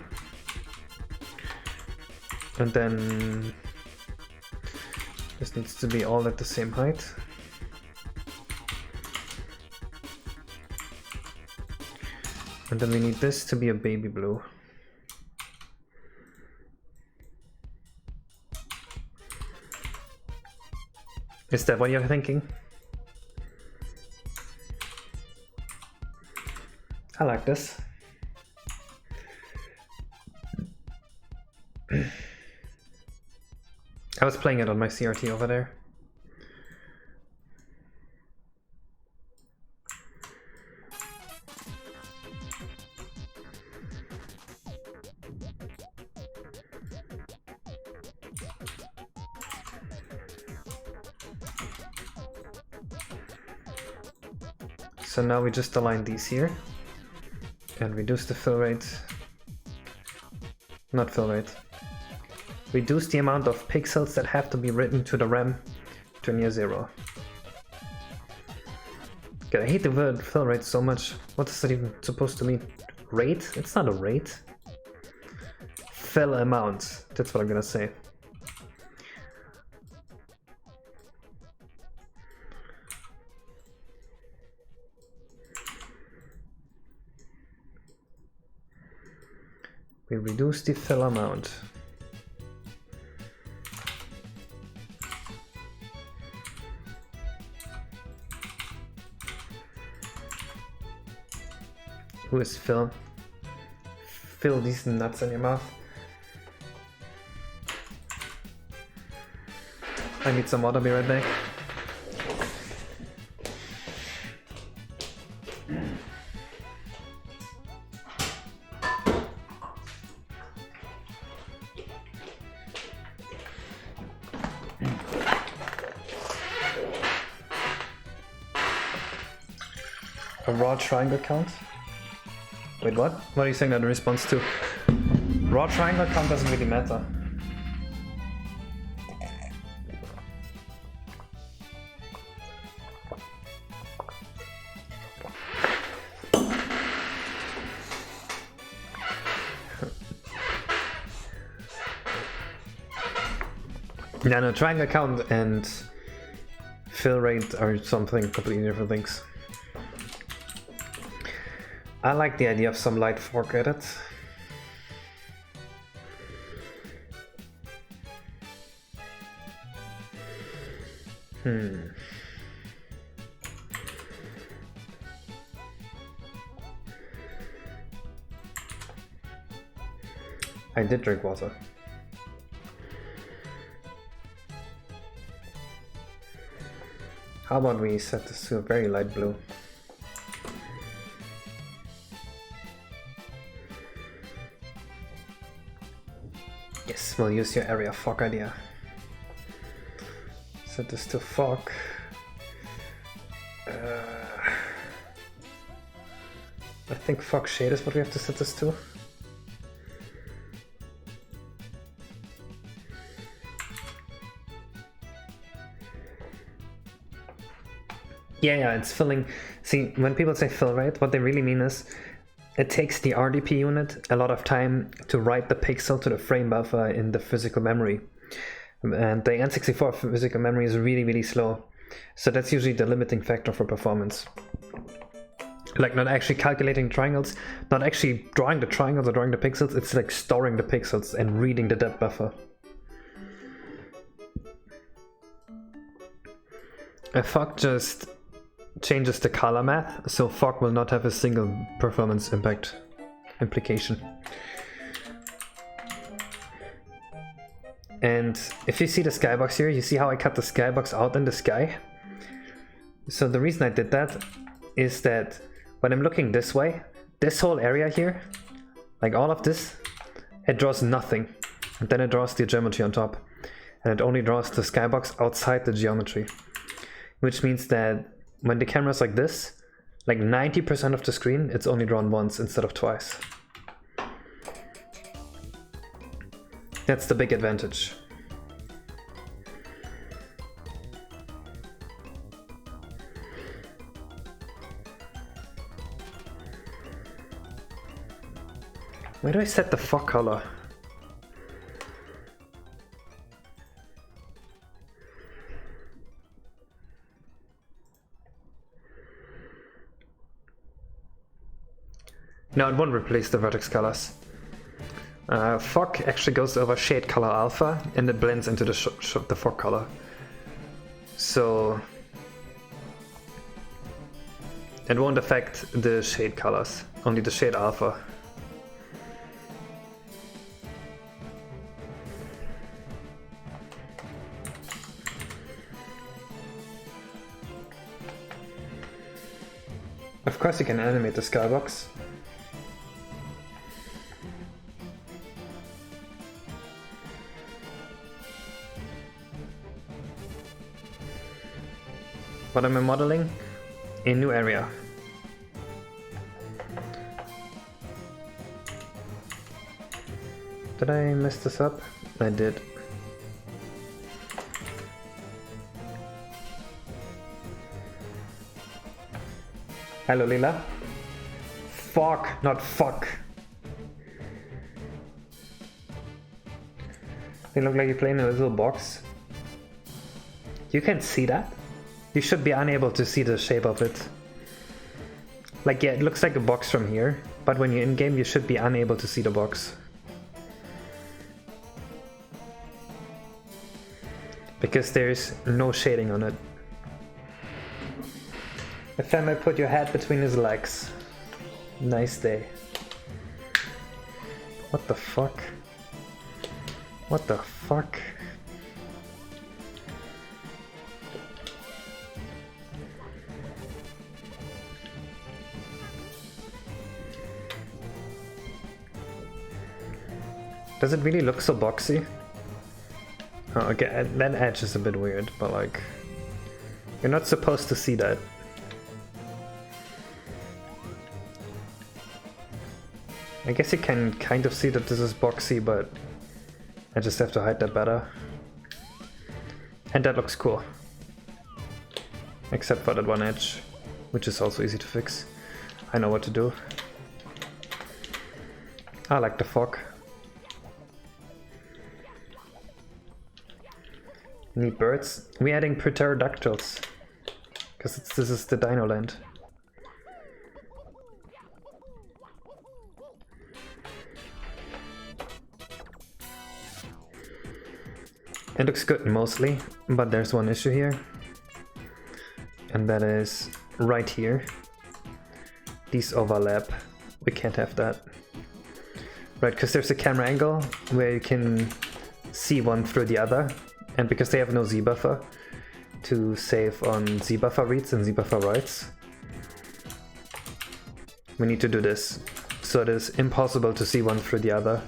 And then this needs to be all at the same height. And then we need this to be a baby blue. Is that what you're thinking? I like this. I was playing it on my CRT over there. So now we just align these here and reduce the fill rate. Not fill rate. Reduce the amount of pixels that have to be written to the RAM to near 0. God, I hate the word fill rate so much. What is that even supposed to mean? Rate? It's not a rate. Fill amount. That's what I'm gonna say. We reduce the fill amount. Who is Phil? Fill these nuts in your mouth. I need some water, be right back. A raw triangle count? Wait, what? What are you saying that in response to? Raw triangle count doesn't really matter. Yeah, no, triangle count and fill rate are something completely different things. I like the idea of some light fork edit. I did drink water. How about we set this to a very light blue? Yes, we'll use your area fog idea. Set this to fog. I think fog shade is what we have to set this to. Yeah, it's filling. See, when people say fill rate, what they really mean is it takes the RDP unit a lot of time to write the pixel to the frame buffer in the physical memory. And the N64 physical memory is really, really slow. So that's usually the limiting factor for performance. Like not actually calculating triangles, not actually drawing the triangles or drawing the pixels, it's like storing the pixels and reading the depth buffer. A fog just changes the color math, so fog will not have a single performance implication. And if you see the skybox here, you see how I cut the skybox out in the sky? So the reason I did that is that when I'm looking this way, this whole area here, like all of this, it draws nothing. And then it draws the geometry on top. And it only draws the skybox outside the geometry. Which means that when the camera's like this, like 90% of the screen, it's only drawn once instead of twice. That's the big advantage. Where do I set the fog color? No, it won't replace the vertex colors. Fog actually goes over shade color alpha and it blends into the fog color. So it won't affect the shade colors, only the shade alpha. Of course you can animate the skybox. What am I modeling? A new area. Did I mess this up? I did. Hello, Lila. Fuck, not fuck. They look like you play in a little box. You can see that? You should be unable to see the shape of it. Like, yeah, it looks like a box from here, but when you're in-game, you should be unable to see the box. Because there's no shading on it. The family put your head between his legs. Nice day. What the fuck? What the fuck? Does it really look so boxy? Oh, okay, that edge is a bit weird, but like... You're not supposed to see that. I guess you can kind of see that this is boxy, but I just have to hide that better. And that looks cool. Except for that one edge, which is also easy to fix. I know what to do. I like the fog. Need birds. We're adding pterodactyls. Because this is the Dino Land. It looks good mostly, but there's one issue here. And that is right here. These overlap. We can't have that. Right, because there's a camera angle where you can see one through the other. And because they have no Z buffer to save on Z buffer reads and Z buffer writes, we need to do this. So it is impossible to see one through the other.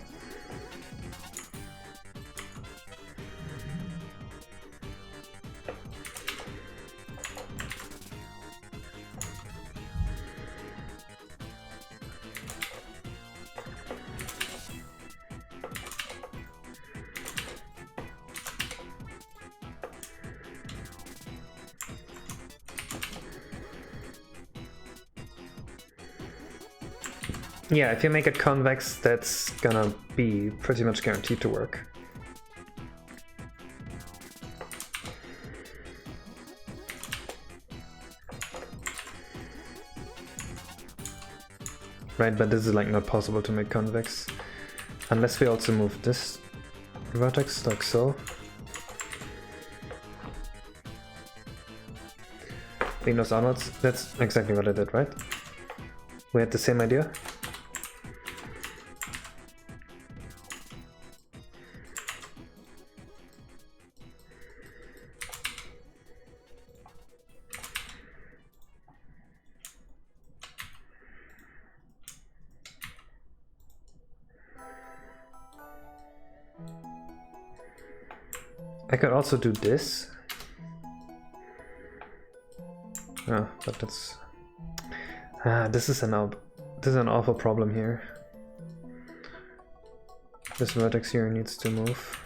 Yeah, if you make it convex, that's gonna be pretty much guaranteed to work. Right, but this is like not possible to make convex. Unless we also move this vertex like so. Lean those onwards. That's exactly what I did, right? We had the same idea? I could also do this. Oh, but that's... this is an awful problem here. This vertex here needs to move.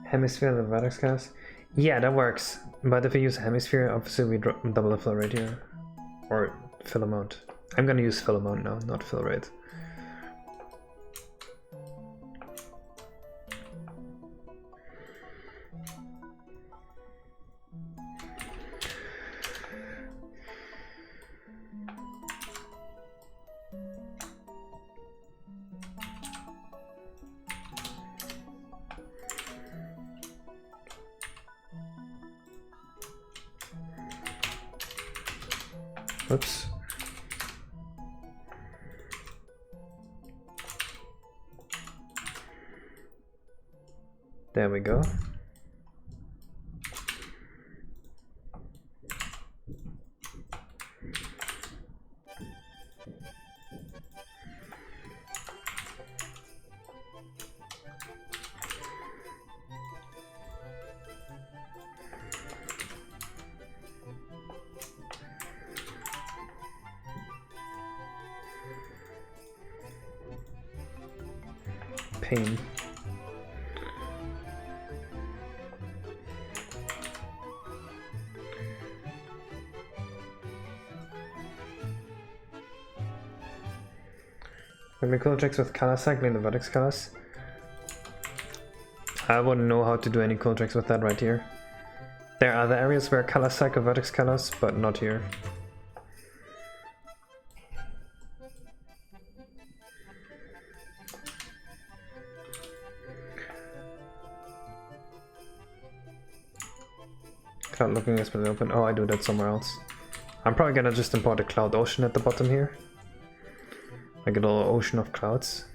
Hemisphere of the vertex class? Yeah, that works. But if we use hemisphere, obviously we double the flow rate here. Or fill amount. I'm gonna use fill amount now, not fill rate. Oops. There we go. Pain. Maybe cool tricks with color cycling the vertex colors. I wouldn't know how to do any cool tricks with that right here. There are other areas where color cycle vertex colors, but not here. Cloud looking has been open. Oh, I do that somewhere else. I'm probably gonna just import a cloud ocean at the bottom here. Like a little ocean of clouds.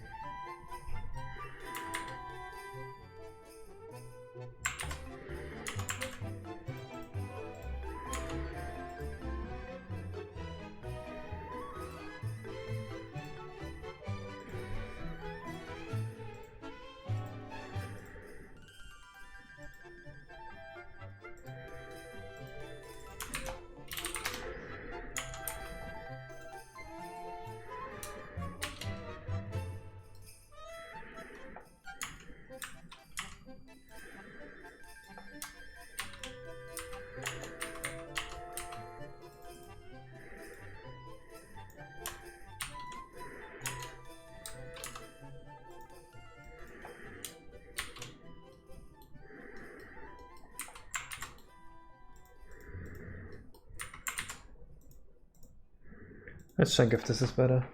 Let's check if this is better.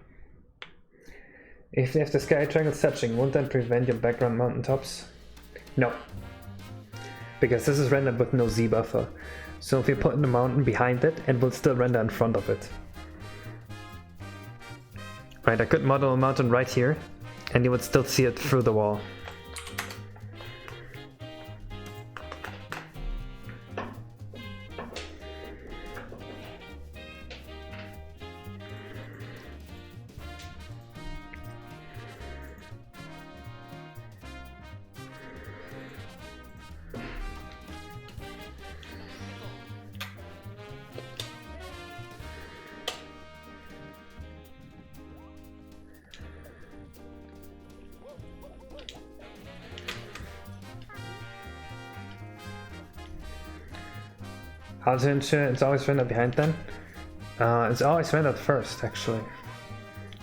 If the sky triangles touching, won't that prevent your background mountaintops? No. Because this is rendered with no Z buffer. So if you put in the mountain behind it, it will still render in front of it. Right, I could model a mountain right here, and you would still see it through the wall. How to ensure it's always rendered behind then? It's always rendered first, actually.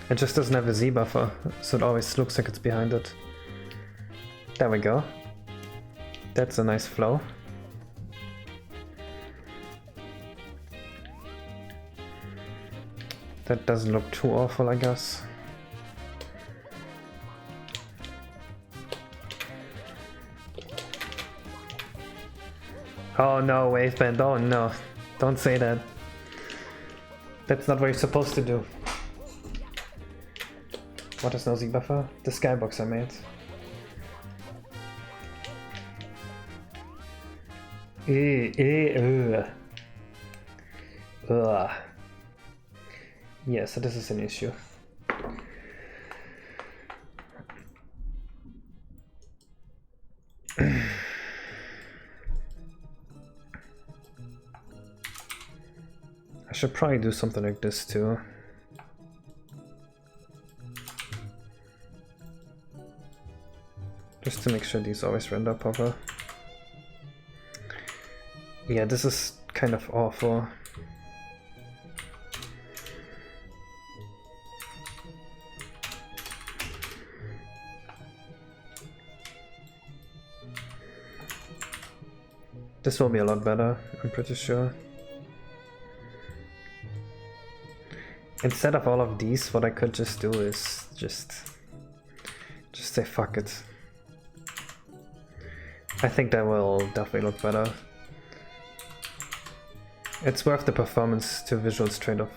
It just doesn't have a Z buffer, so it always looks like it's behind it. There we go. That's a nice flow. That doesn't look too awful, I guess. Oh no, waveband, oh no. Don't say that. That's not what you're supposed to do. What is no Z buffer? The skybox I made. Ugh. Yeah, so this is an issue. I should probably do something like this too. Just to make sure these always render proper. Yeah, this is kind of awful. This will be a lot better, I'm pretty sure. Instead of all of these, what I could just do is just say fuck it. I think that will definitely look better. It's worth the performance to visuals trade-off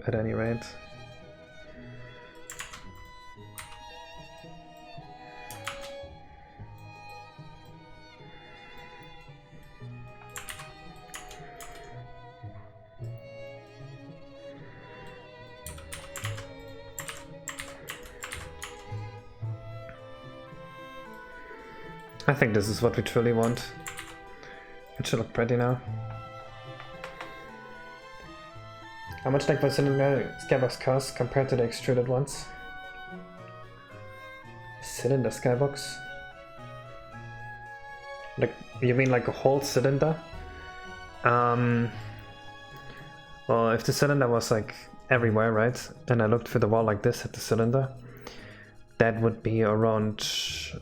at any rate. I think this is what we truly want. It should look pretty now. How much like cylinder skybox cost compared to the extruded ones? Cylinder skybox? Like, you mean like a whole cylinder? Well, if the cylinder was like everywhere, right? And I looked through the wall like this at the cylinder, that would be around,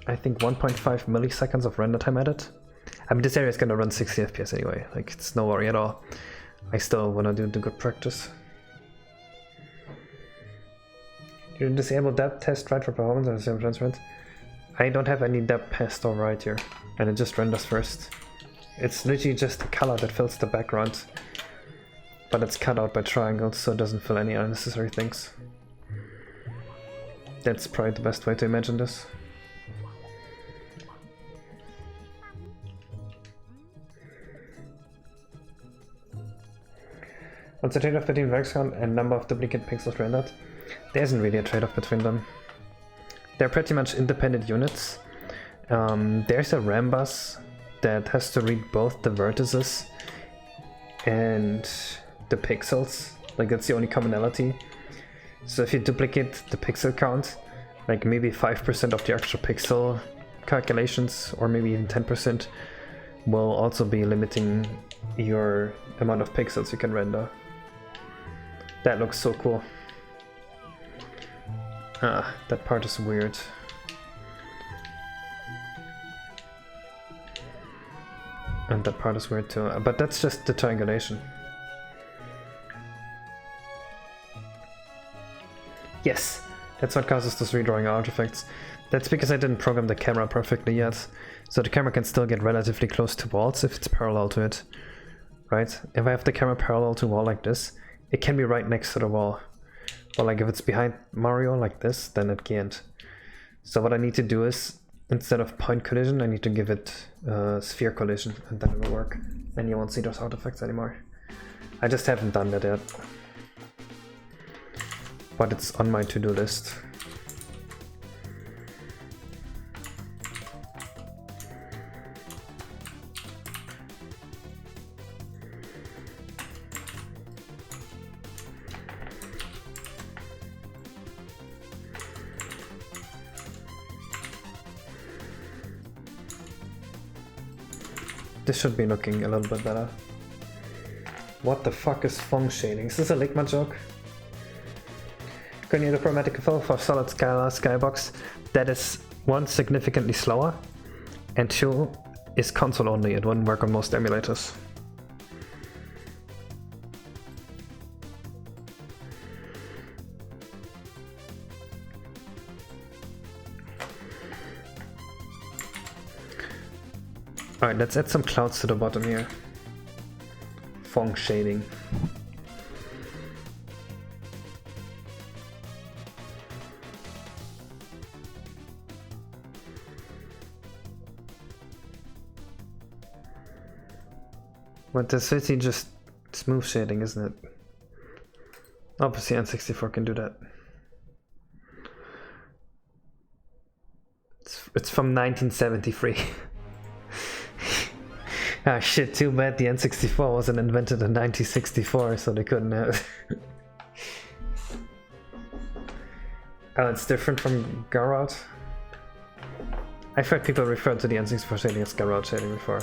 I think, 1.5 milliseconds of render time added. I mean, this area is gonna run 60 FPS anyway, like it's no worry at all. I still wanna do the good practice. You disable depth test right for performance and same transparent. I don't have any depth test or right here, and it just renders first. It's literally just the color that fills the background, but it's cut out by triangles, so it doesn't fill any unnecessary things. That's probably the best way to imagine this. What's the trade-off between wax count and number of duplicate pixels rendered? There isn't really a trade-off between them. They're pretty much independent units. There's a RAM bus that has to read both the vertices and the pixels. Like, that's the only commonality. So if you duplicate the pixel count, like maybe 5% of the actual pixel calculations, or maybe even 10%, will also be limiting your amount of pixels you can render. That looks so cool. Ah, that part is weird. And that part is weird too, but that's just the triangulation. Yes, that's what causes those redrawing artifacts. That's because I didn't program the camera perfectly yet, so the camera can still get relatively close to walls if it's parallel to it. Right? If I have the camera parallel to a wall like this, it can be right next to the wall. But like if it's behind Mario like this, then it can't. So what I need to do is, instead of point collision, I need to give it sphere collision, and then it will work. And you won't see those artifacts anymore. I just haven't done that yet. But it's on my to-do list. This should be looking a little bit better. What the fuck is Fong shading? Is this a Ligma joke? Can you do chromatic fill for solid skybox? That is, one, significantly slower, and two, is console only. It wouldn't work on most emulators. Alright, let's add some clouds to the bottom here. Fong shading. But the city just smooth shading, isn't it? Obviously N64 can do that. It's from 1973. Ah shit, too bad the N64 wasn't invented in 1964, so they couldn't have. Oh, it's different from Garrote? I've heard people refer to the N64 shading as Garrote shading before.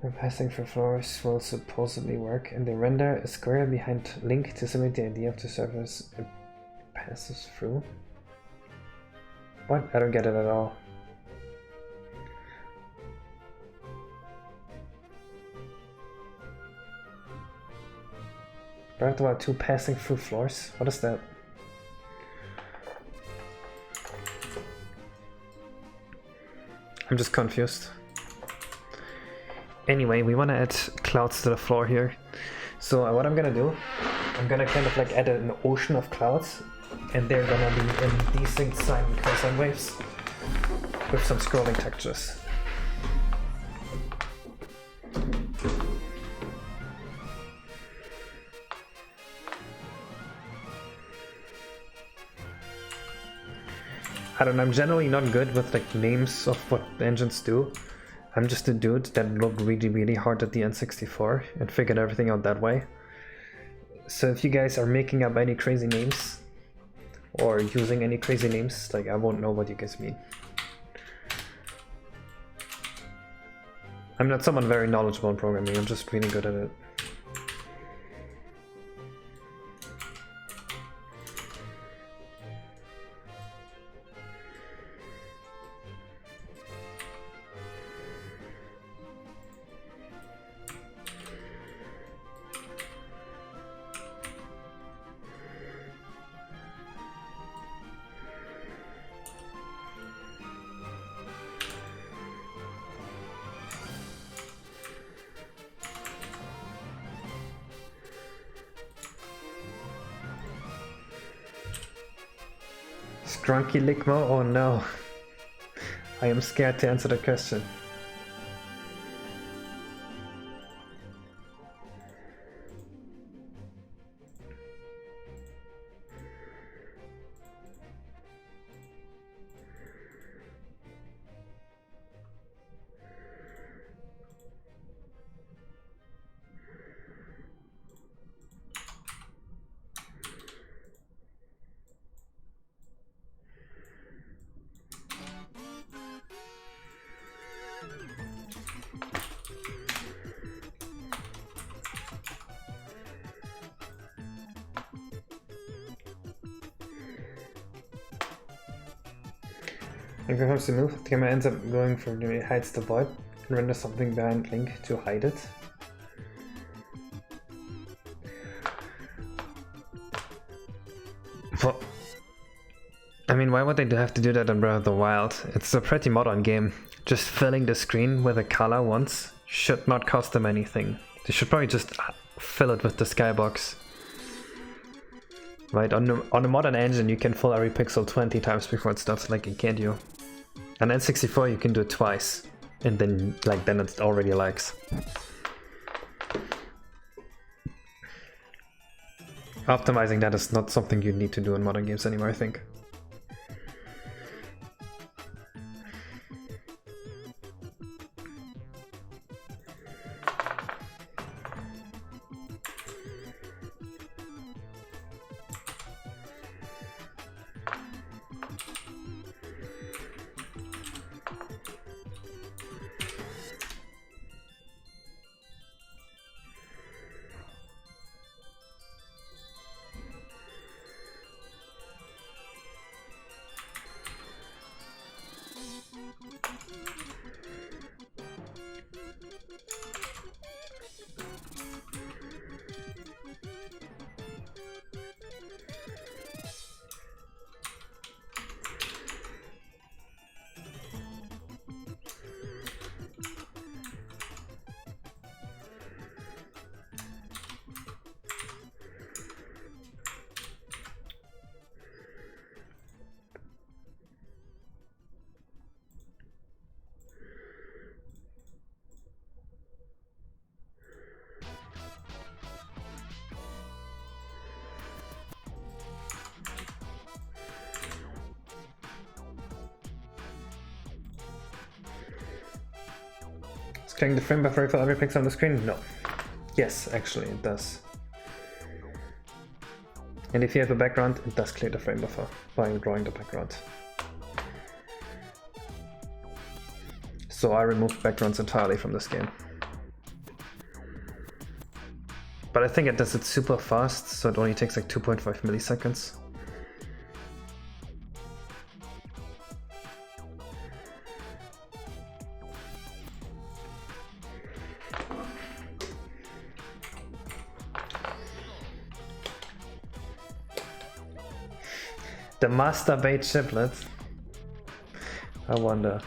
When passing through floors will supposedly work, and they render a square behind Link to simulate the idea of the surface it passes through. What? I don't get it at all. Brought about two passing through floors? What is that? I'm just confused. Anyway, we want to add clouds to the floor here. So what I'm gonna do, I'm gonna kind of like add an ocean of clouds, and they're gonna be in desync sine and cosine waves with some scrolling textures. I don't know, I'm generally not good with like names of what engines do. I'm just a dude that looked really hard at the N64 and figured everything out that way. So if you guys are making up any crazy names or using any crazy names, like I won't know what you guys mean. I'm not someone very knowledgeable in programming, I'm just really good at it. Drunky Lickmo? Oh no. I am scared to answer the question. If it comes to move, the camera ends up going for the hides the void and render something behind Link to hide it. Well, I mean, why would they have to do that in Breath of the Wild? It's a pretty modern game. Just filling the screen with a color once should not cost them anything. They should probably just fill it with the skybox. Right, on a modern engine you can fill every pixel 20 times before it starts lagging, can't you? On N64 you can do it twice, and then it already lags. Optimizing that is not something you need to do in modern games anymore, I think. Clearing the frame buffer for every pixel on the screen? No. Yes, actually it does. And if you have a background, it does clear the frame buffer by drawing the background. So I removed backgrounds entirely from this game. But I think it does it super fast, so it only takes like 2.5 milliseconds. The masturbate chiplet. I wonder.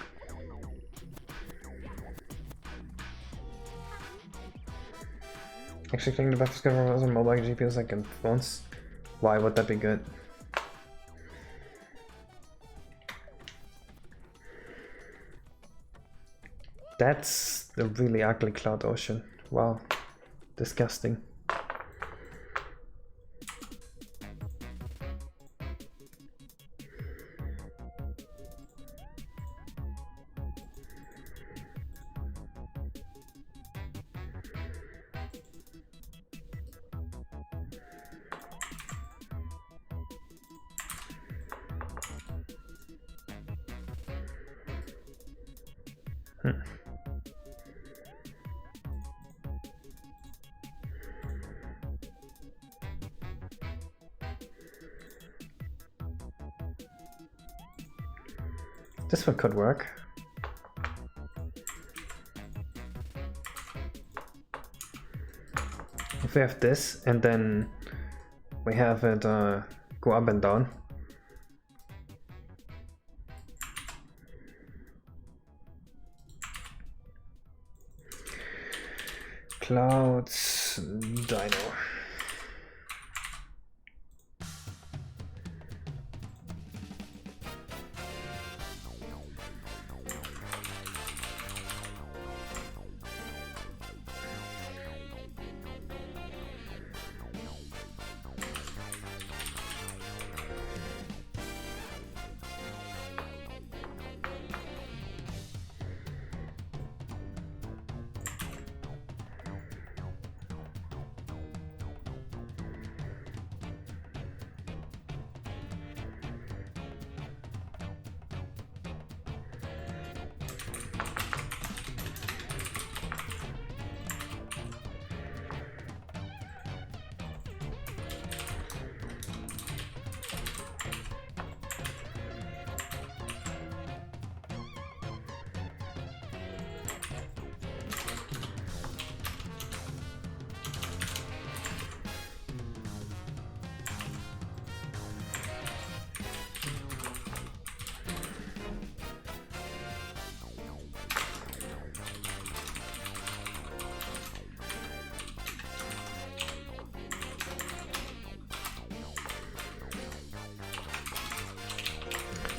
Actually, cleaning the buffer discover on mobile GPUs like in phones. Why would that be good? That's a really ugly cloud ocean. Wow. Disgusting. This one could work. If we have this and then we have it go up and down. Clouds, dino.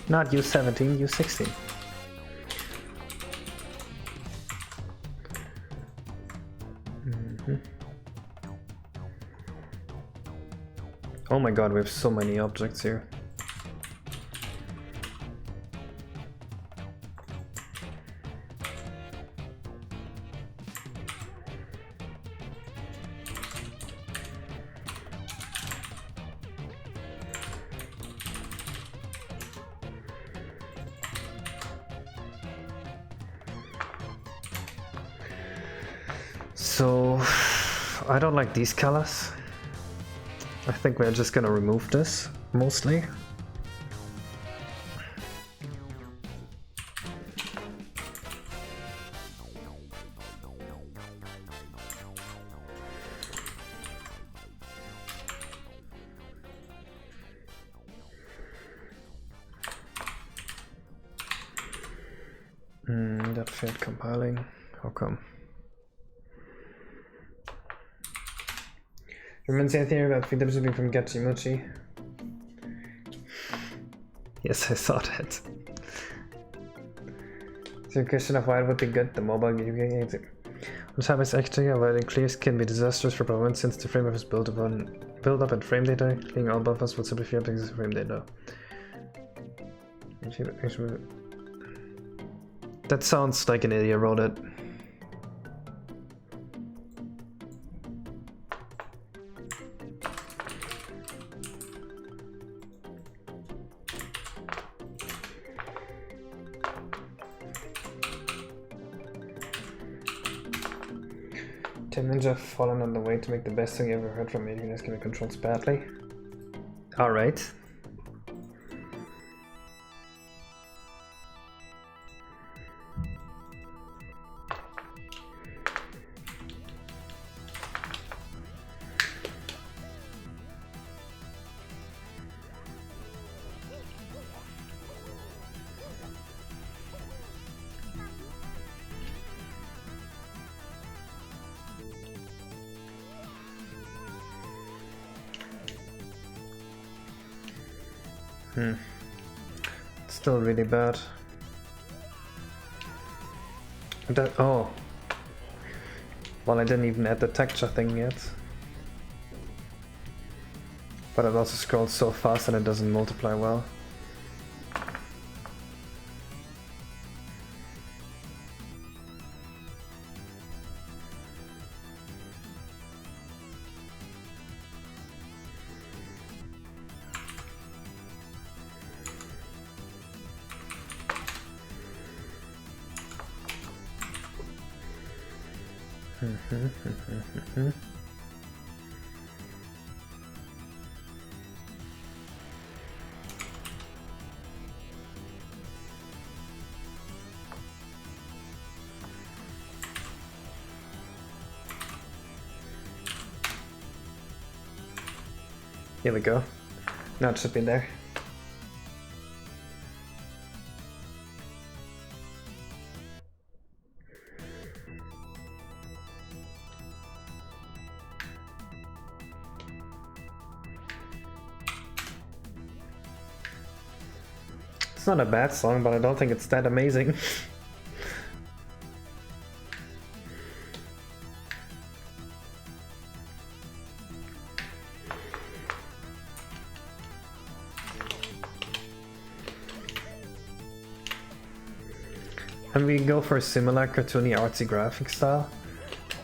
Not U17, U16. Oh my god, we have so many objects here. So, I don't like these colors. I think we're just gonna remove this, mostly. That failed compiling. How come? Remember anything about VW from Gachimuchi? Yes, I saw that. It's a question of why it would be good, the mobile game. On top is actually avoiding clears can be disastrous for performance since the frame is built up and frame data. Clearing all buffers will simplify the frame data. That sounds like an idiot wrote it. Ninja fallen on the way to make the best thing you ever heard from me. You guys can be controls badly. Alright. Still really bad. Oh. Well, I didn't even add the texture thing yet. But it also scrolls so fast and it doesn't multiply well. Here we go. Now it should be there. It's not a bad song, but I don't think it's that amazing. And we go for a similar cartoony artsy graphic style,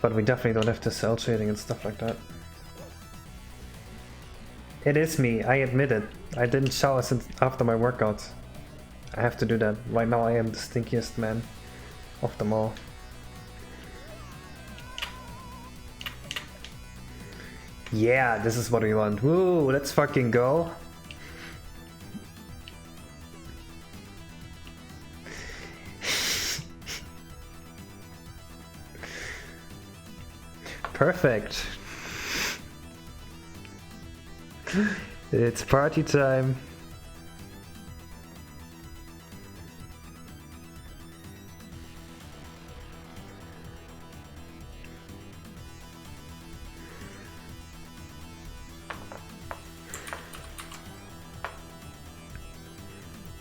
but we definitely don't have the cell shading and stuff like that. It is me, I admit it. I didn't shower since after my workout. I have to do that. Right now I am the stinkiest man of them all. Yeah, this is what we want. Woo, let's fucking go. Perfect. It's party time.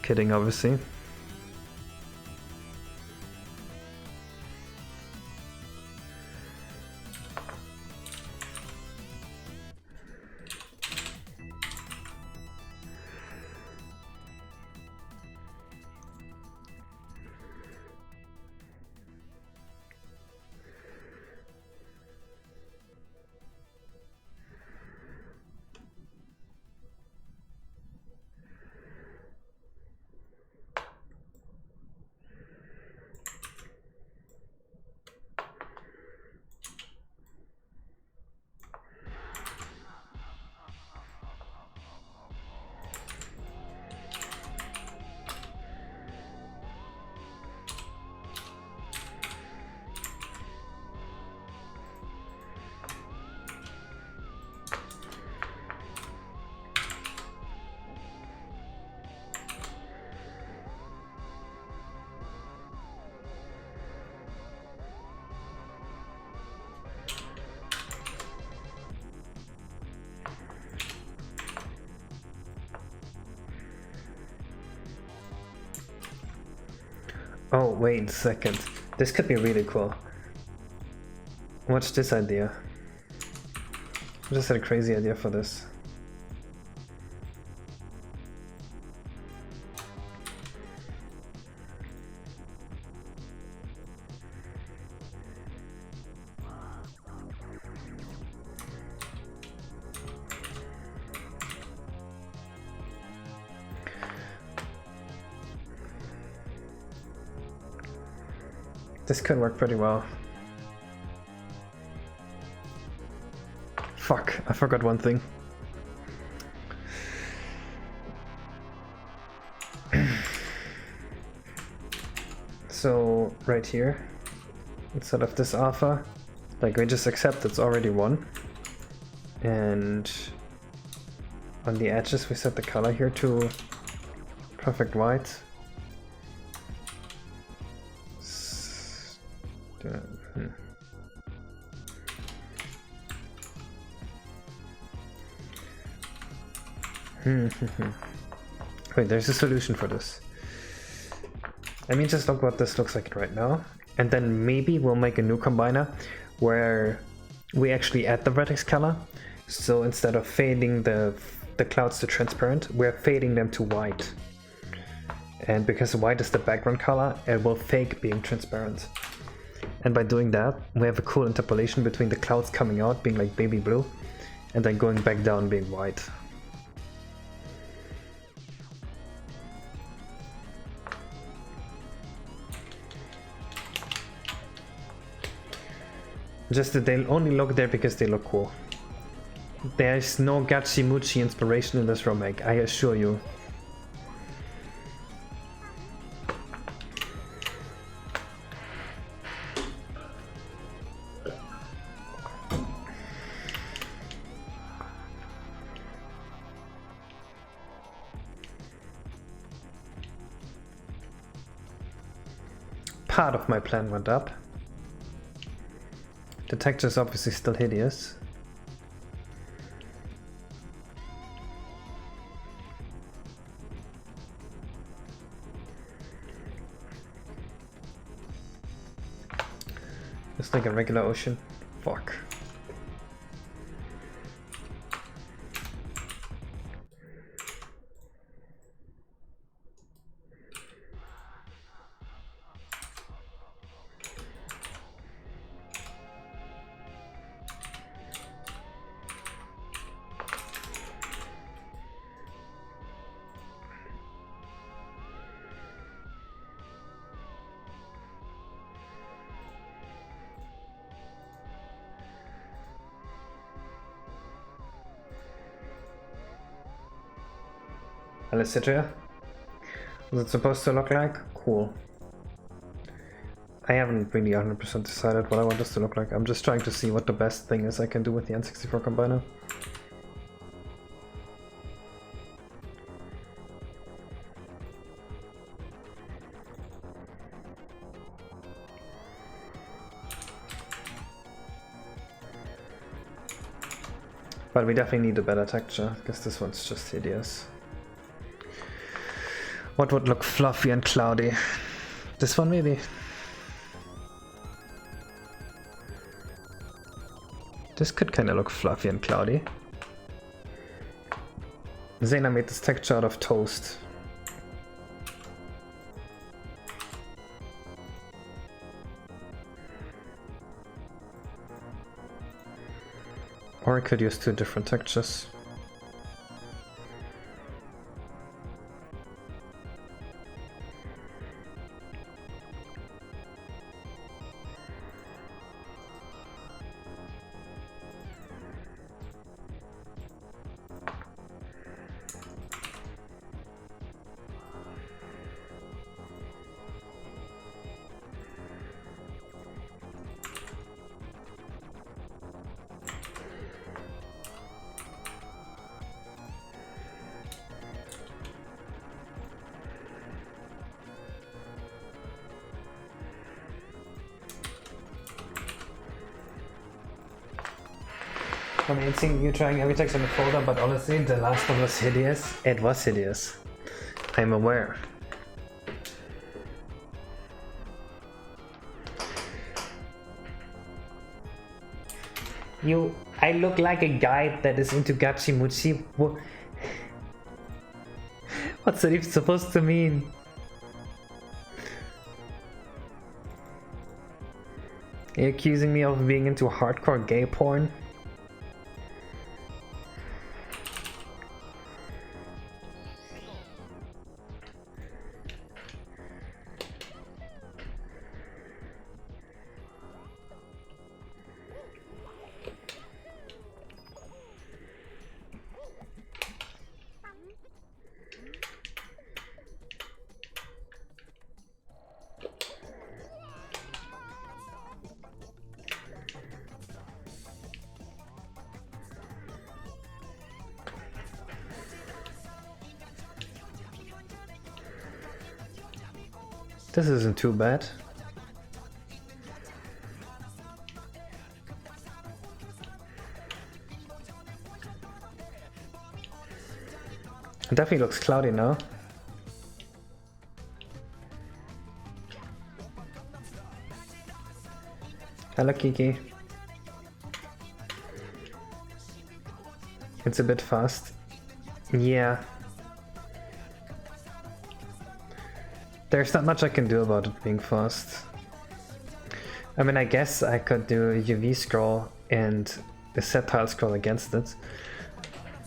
Kidding, obviously. Oh, wait a second. This could be really cool. Watch this idea. I just had a crazy idea for this. This could work pretty well. Fuck, I forgot one thing. So, right here, instead of this alpha, like we just accept it's already 1. And on the edges we set the color here to perfect white. Wait, there's a solution for this. Let me just look what this looks like right now, and then maybe we'll make a new combiner where we actually add the vertex color. So instead of fading the clouds to transparent, we're fading them to white. And because white is the background color, it will fake being transparent. And by doing that, we have a cool interpolation between the clouds coming out being like baby blue, and then going back down being white. Just that they only look there because they look cool. There's no Gachi-Muchi inspiration in this remake, I assure you. Part of my plan went up. The texture is obviously still hideous. It's like a regular ocean. Fuck. Alicitria? What's it supposed to look like? Cool. I haven't really 100% decided what I want this to look like. I'm just trying to see what the best thing is I can do with the N64 combiner. But we definitely need a better texture, because this one's just hideous. What would look fluffy and cloudy? This one maybe? This could kind of look fluffy and cloudy. Zena made this texture out of toast. Or I could use two different textures. I mean, seeing you trying every text in the folder, but honestly, the last one was hideous. It was hideous. I'm aware. I look like a guy that is into Gachi-Muchi. What's that even supposed to mean? Are you accusing me of being into hardcore gay porn? This isn't too bad. It definitely looks cloudy now. Hello, Kiki. It's a bit fast. Yeah. There's not much I can do about it being fast. I mean, I guess I could do a UV scroll and a set tile scroll against it.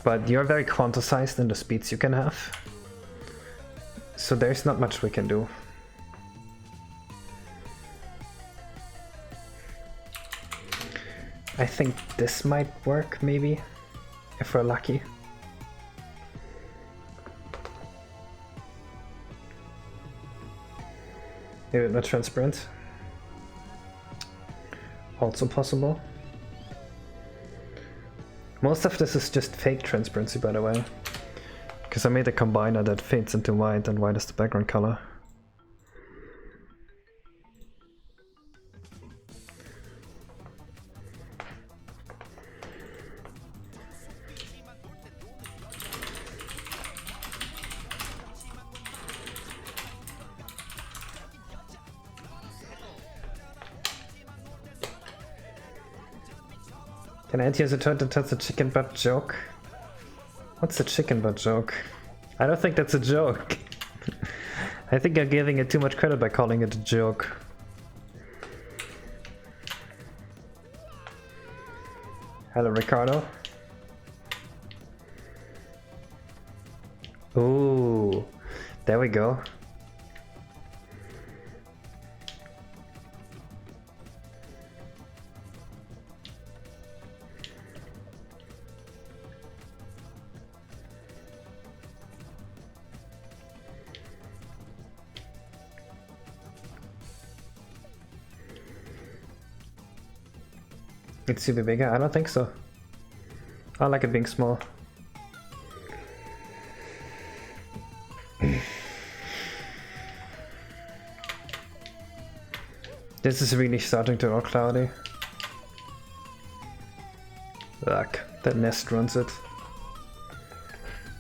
But you're very quantized in the speeds you can have. So there's not much we can do. I think this might work, maybe, if we're lucky. Maybe not transparent. Also possible. Most of this is just fake transparency, by the way. Because I made a combiner that fades into white and white is the background color. Can I hear the turn that that's a chicken butt joke? What's a chicken butt joke? I don't think that's a joke. I think I'm giving it too much credit by calling it a joke. Hello, Ricardo. Ooh, there we go. It's to be bigger? I don't think so. I like it being small. This is really starting to look cloudy. Look, that nest runs it.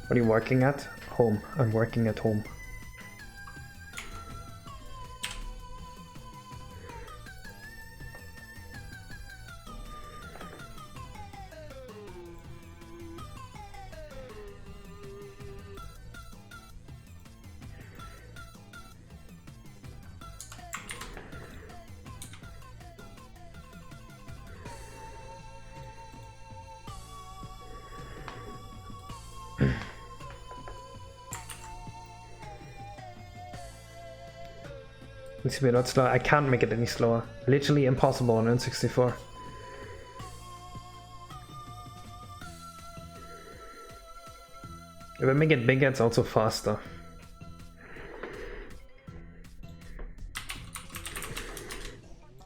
What are you working at? Home. I'm working at home. Needs to be a lot slower. I can't make it any slower. Literally impossible on N64. If I make it bigger, it's also faster.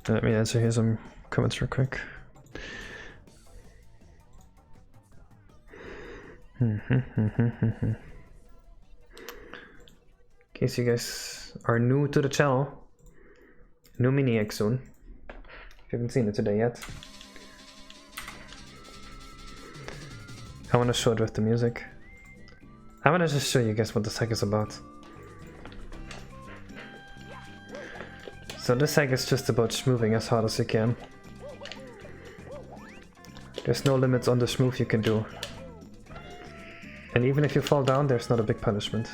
Let me answer here some comments real quick. In case you guys are new to the channel, new mini X soon. If you haven't seen it today yet. I want to show it with the music. I want to just show you guys what this hack is about. So this hack is just about moving as hard as you can. There's no limits on the move you can do. And even if you fall down, there's not a big punishment.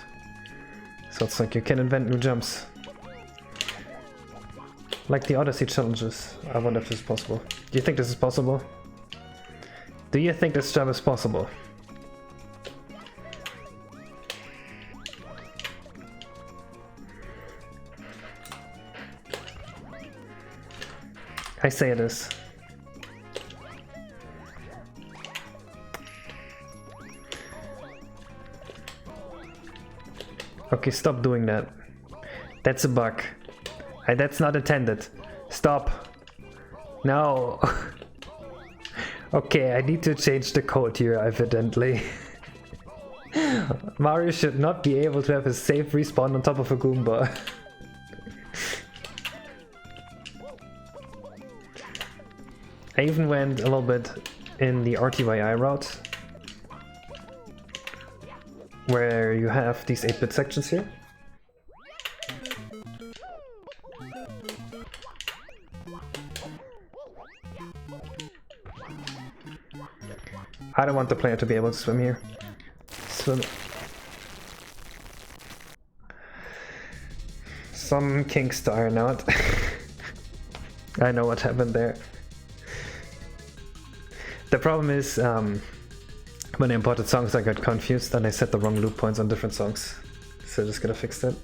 So it's like you can invent new jumps. Like the Odyssey challenges. I wonder if this is possible. Do you think this is possible? Do you think this jump is possible? I say it is. Okay, stop doing that. That's a bug. That's not intended. Stop. No. Okay, I need to change the code here, evidently. Mario should not be able to have a safe respawn on top of a Goomba. I even went a little bit in the RTYI route, where you have these 8-bit sections here. I don't want the player to be able to swim here. Swim. Some kinks to iron out. I know what happened there. The problem is, when I imported songs I got confused and I set the wrong loop points on different songs. So just gotta fix that.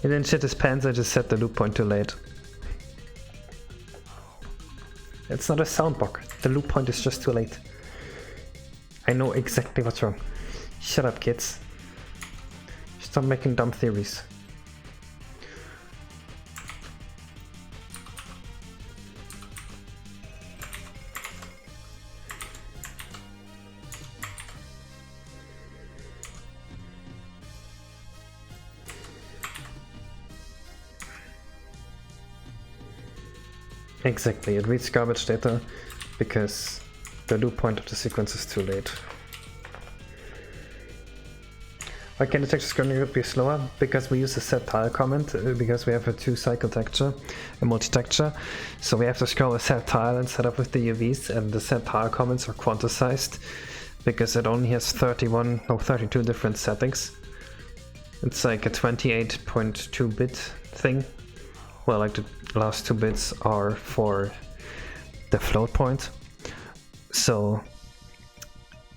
He didn't shit his pants, I just set the loop point too late. It's not a sound bug, the loop point is just too late. I know exactly what's wrong. Shut up, kids. Stop making dumb theories. Exactly, it reads garbage data because the loop point of the sequence is too late. Why can the texture scrolling be slower? Because we use a set tile comment, because we have a 2-cycle texture, a multi-texture. So we have to scroll a set tile and set up with the UVs, and the set tile comments are quantized because it only has 32 different settings. It's like a 28.2 bit thing. Well, like the last 2 bits are for the float point. So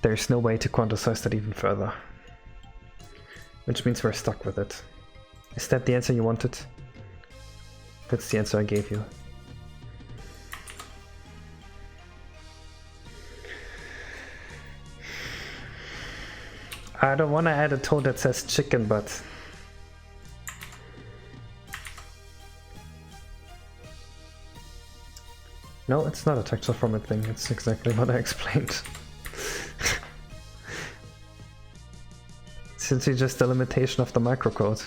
there's no way to quantize that even further. Which means we're stuck with it. Is that the answer you wanted? That's the answer I gave you. I don't want to add a toe that says chicken, but... No, it's not a texture format thing, it's exactly what I explained. Since it's just a limitation of the microcode.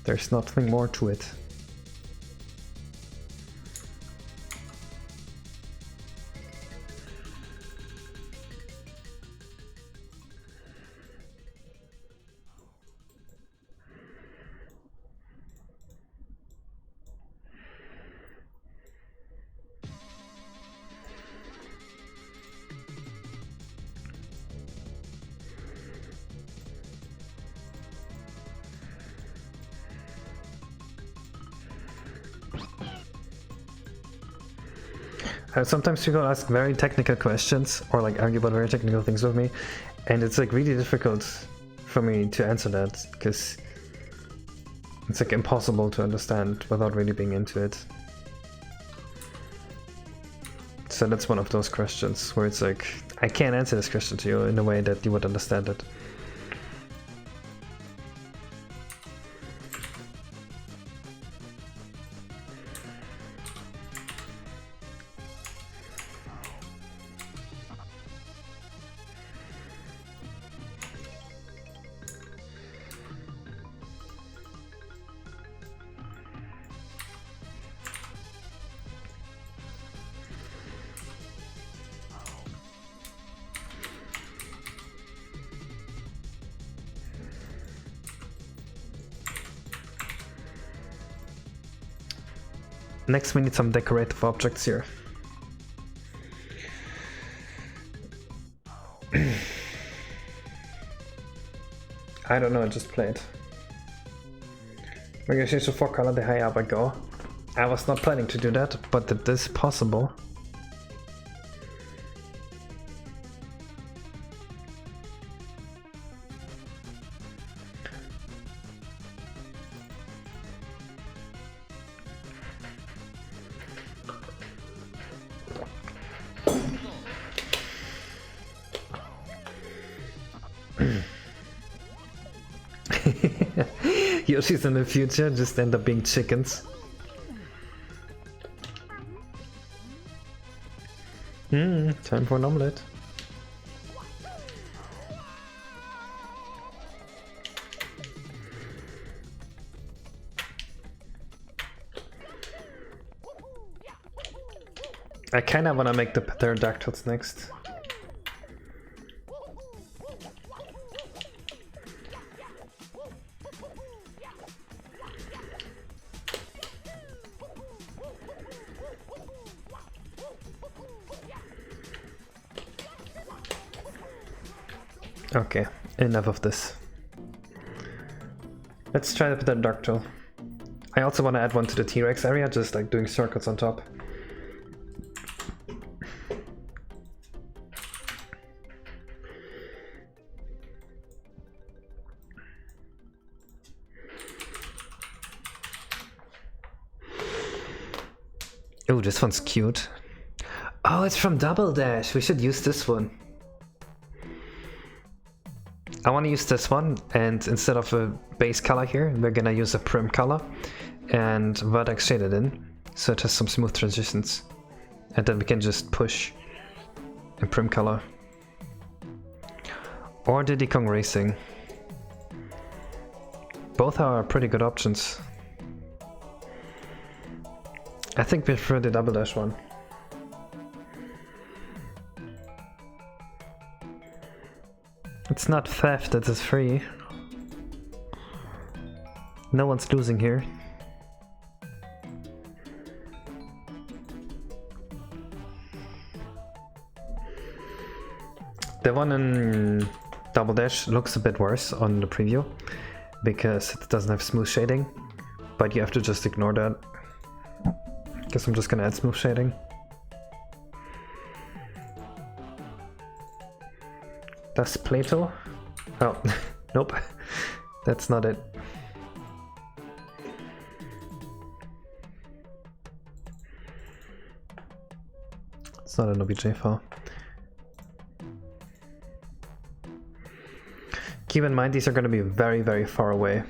There's nothing more to it. Sometimes people ask very technical questions or like argue about very technical things with me, and it's like really difficult for me to answer that because it's like impossible to understand without really being into it. So that's one of those questions where it's like, I can't answer this question to you in a way that you would understand it. Next we need some decorative objects here. I don't know, I just played. We're gonna change the 4 color the higher up I go. I was not planning to do that, but it is possible. Yoshi's in the future just end up being chickens. Time for an omelette. I kinda wanna make the pterodactyls next. Okay, enough of this. Let's try the pterodactyl. I also want to add one to the T-Rex area, just like doing circles on top. Oh, this one's cute. Oh, it's from Double Dash. We should use this one. I want to use this one, and instead of a base color here, we're gonna use a prim color and vertex shade it in, so it has some smooth transitions. And then we can just push a prim color. Or Diddy Kong Racing. Both are pretty good options. I think we prefer the Double Dash one. It's not theft, it is free. No one's losing here. The one in Double Dash looks a bit worse on the preview because it doesn't have smooth shading, but you have to just ignore that. Guess I'm just gonna add smooth shading. Does Plato? Oh, nope. That's not it. It's not an OBJ file. Keep in mind these are going to be very, very far away.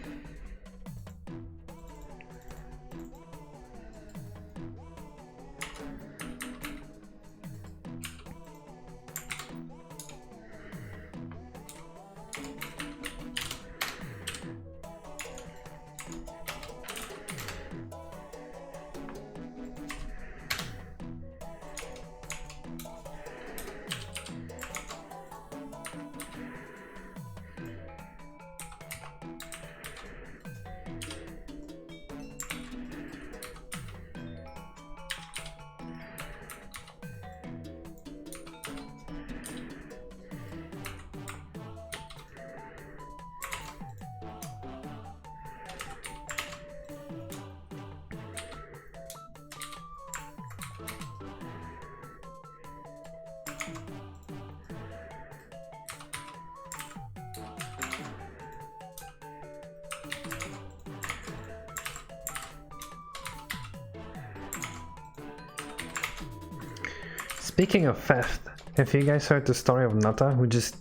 Speaking of theft, have you guys heard the story of Nata who just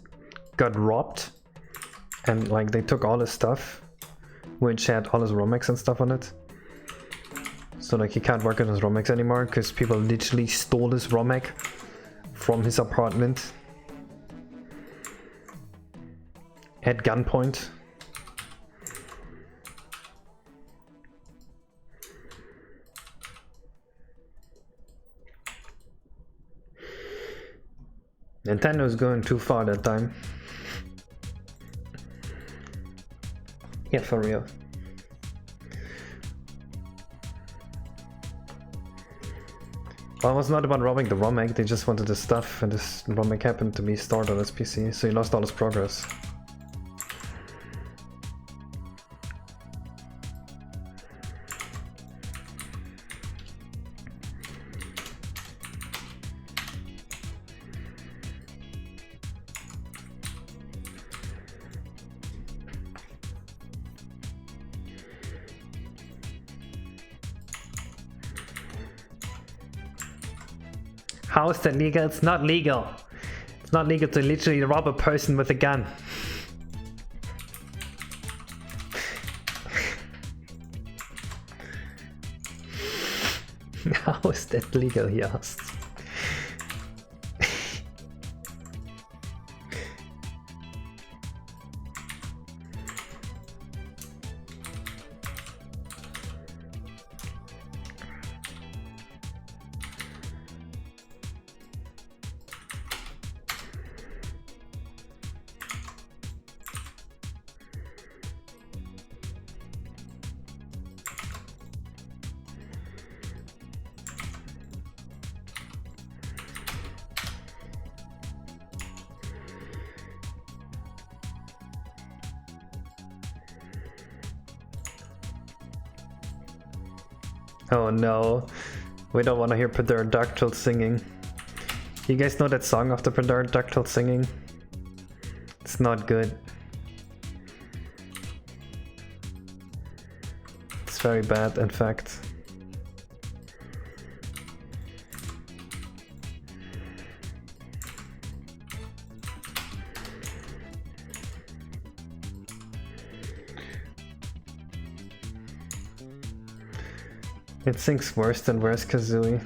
got robbed and like they took all his stuff, which had all his Romex and stuff on it? So like he can't work on his Romex anymore because people literally stole his Romex from his apartment at gunpoint. Nintendo's going too far that time. Yeah, for real. Well, it was not about robbing the ROM egg, they just wanted the stuff, and this ROM egg happened to be stored on his PC, so he lost all his progress. How is that legal? It's not legal. It's not legal to literally rob a person with a gun. How is that legal, he asked. Oh no, we don't want to hear pterodactyl singing. You guys know that song of the pterodactyl singing? It's not good. It's very bad, in fact. It sings worse than Where's Kazooie.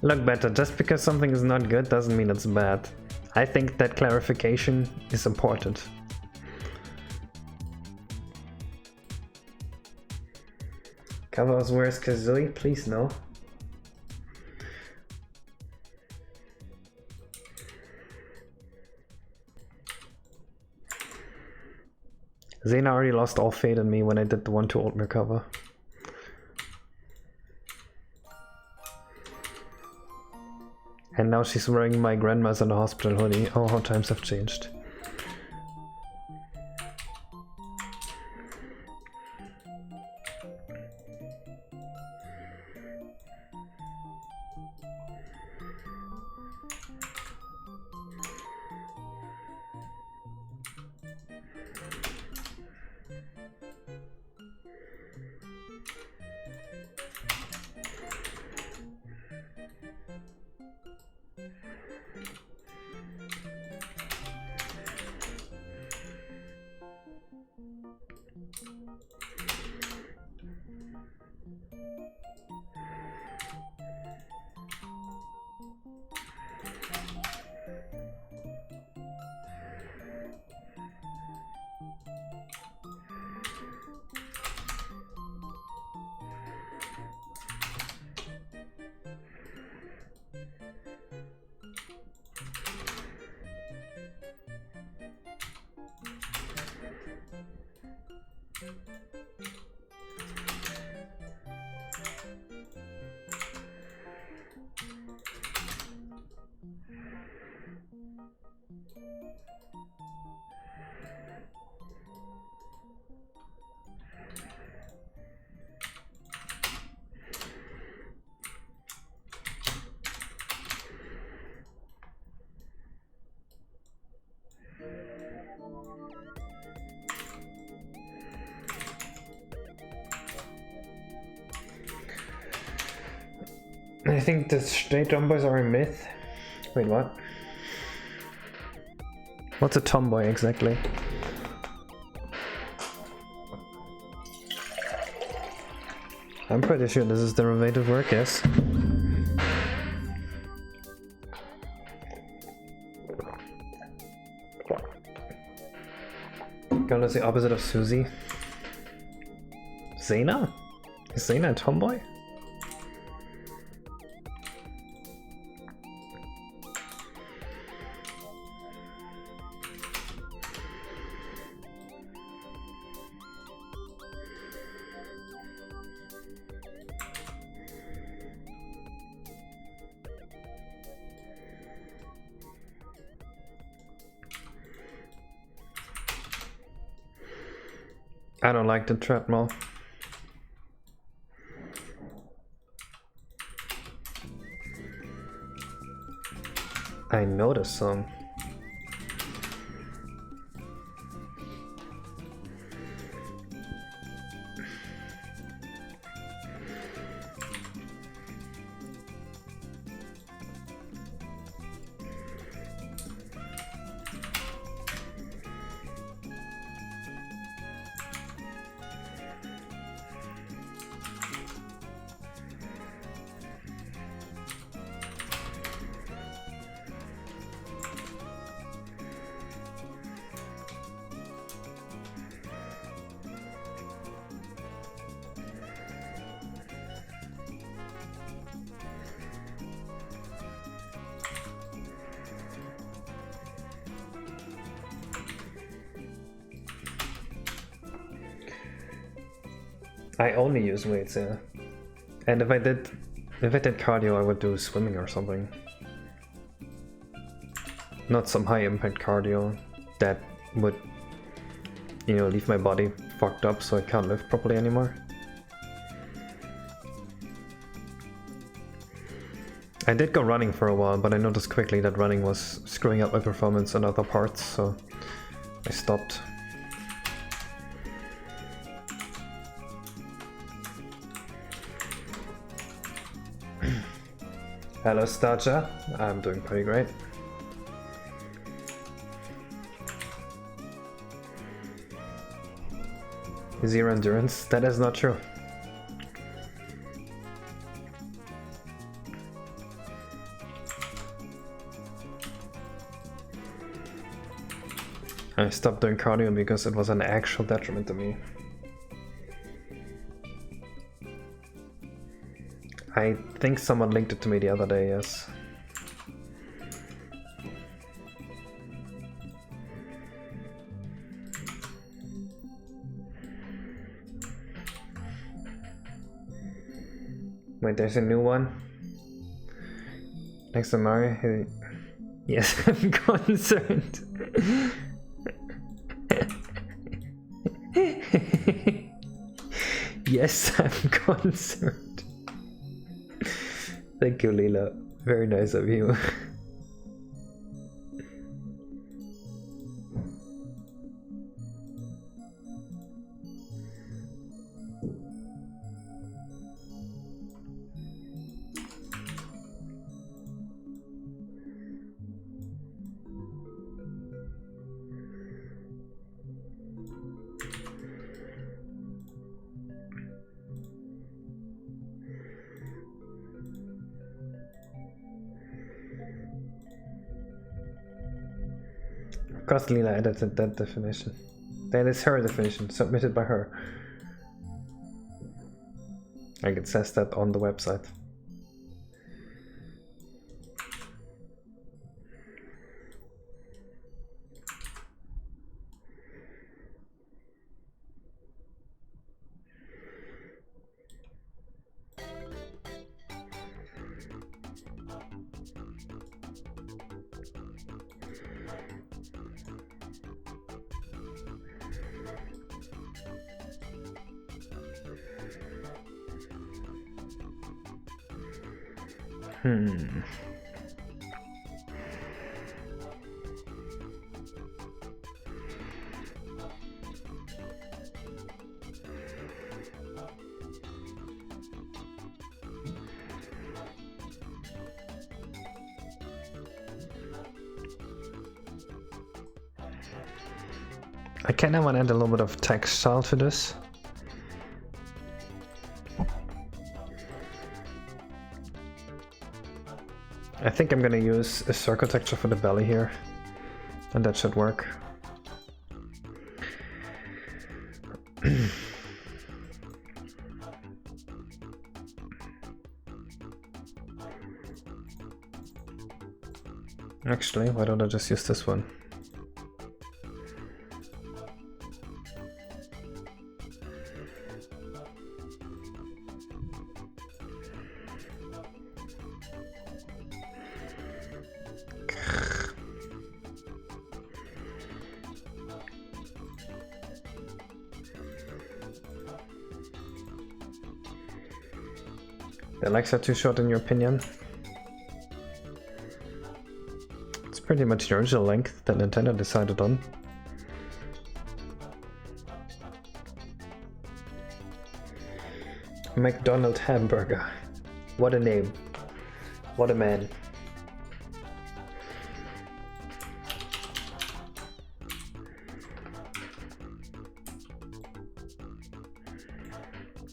Look, better, just because something is not good doesn't mean it's bad. I think that clarification is important. Covers Where's Kazooie? Please no. Zena already lost all faith in me when I did the One Too Old Me cover. And now she's wearing my grandma's in the hospital hoodie. Oh, how times have changed. I think the straight tomboys are a myth. Wait, what? What's a tomboy exactly? I'm pretty sure this is derivative work, yes. Girl is the opposite of Susie. Zena? Is Zena a tomboy? I don't like the treadmill. I know this song. I only use weights, yeah. And if I did cardio, I would do swimming or something. Not some high impact cardio that would, you know, leave my body fucked up so I can't live properly anymore. I did go running for a while, but I noticed quickly that running was screwing up my performance on other parts, so I stopped. Hello, Starcha. I'm doing pretty great. Zero endurance? That is not true. I stopped doing cardio because it was an actual detriment to me. I think someone linked it to me the other day, yes. Wait, there's a new one? Next to Mario? Yes, I'm concerned. Yes, I'm concerned. Thank you, Leela. Very nice of you. Of course, Leela edited that definition. That is her definition, submitted by her. Like it says that on the website. I kind of want to add a little bit of textile to this. I think I'm gonna use a circle texture for the belly here, and that should work. Actually, why don't I just use this one? The legs are too short in your opinion? It's pretty much the original length that Nintendo decided on. McDonald's hamburger. What a name. What a man.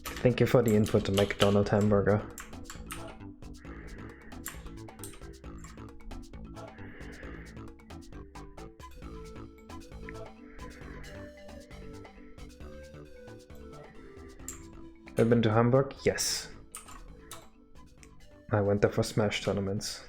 Thank you for the input to McDonald's hamburger. I've been to Hamburg? Yes. I went there for Smash tournaments.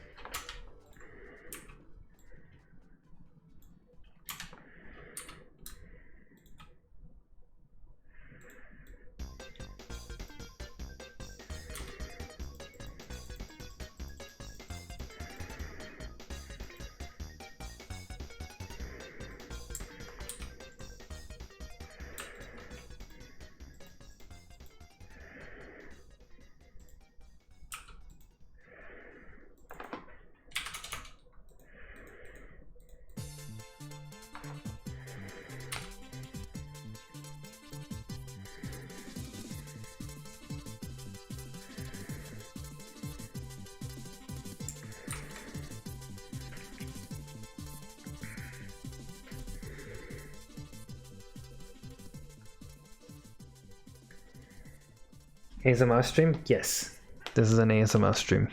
ASMR stream? Yes. This is an ASMR stream.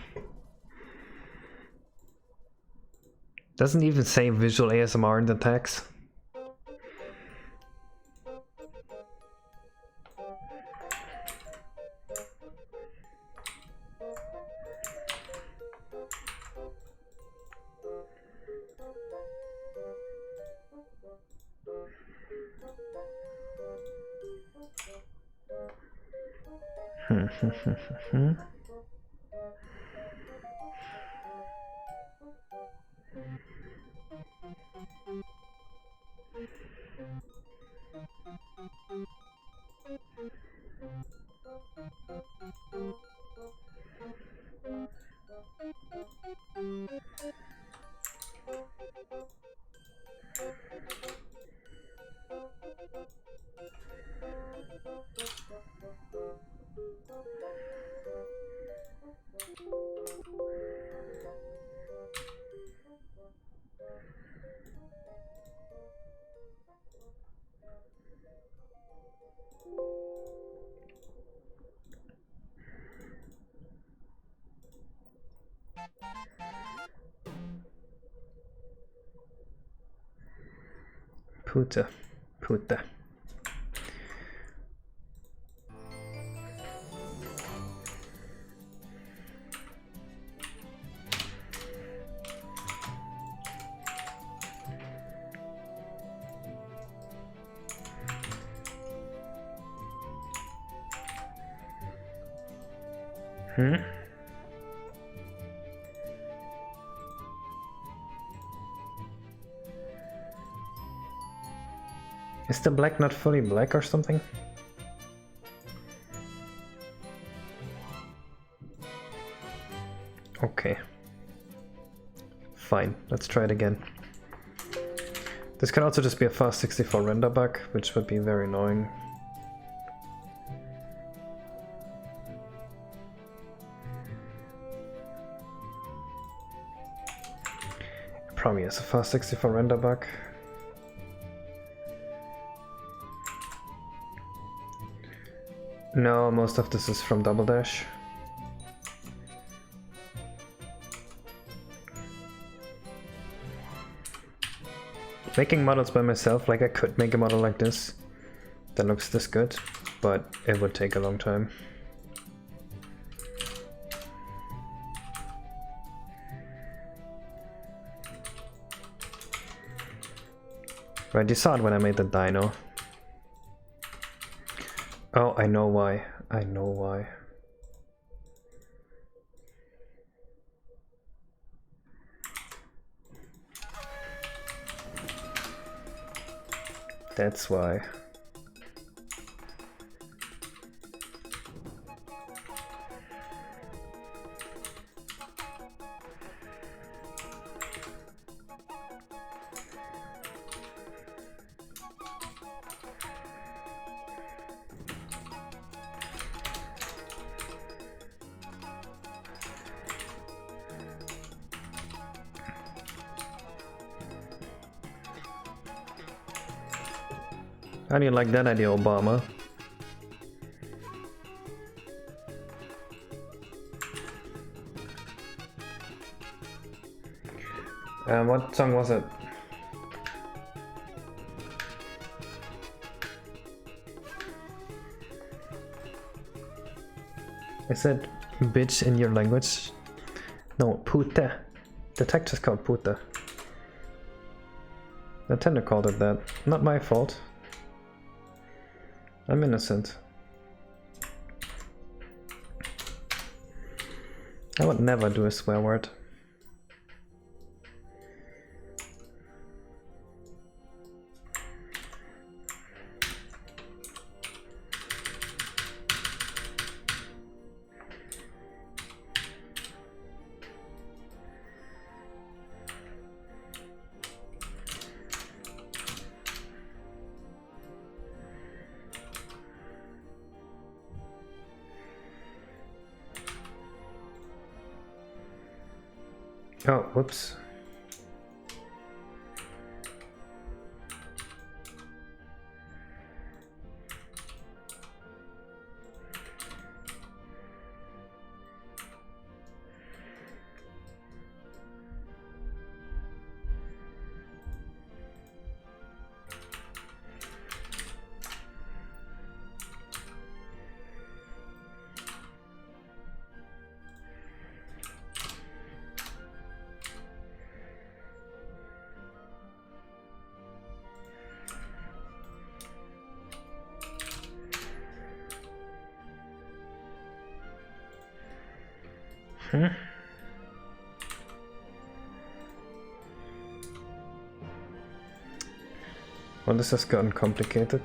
Doesn't even say visual ASMR in the text. Puta. Puta. Is the black not fully black or something? Okay. Fine, let's try it again. This could also just be a fast 64 render bug, which would be very annoying. It probably is a fast 64 render bug. No, most of this is from Double Dash. Making models by myself, like I could make a model like this that looks this good, but it would take a long time. Right, you saw it when I made the dino. Oh, I know why. I know why. That's why. How do you like that idea, Obama? What song was it? I said bitch in your language. No, puta. The text is called puta. Nintendo called it that. Not my fault. I'm innocent. I would never do a swear word. Oh, whoops. Well, this has gotten complicated.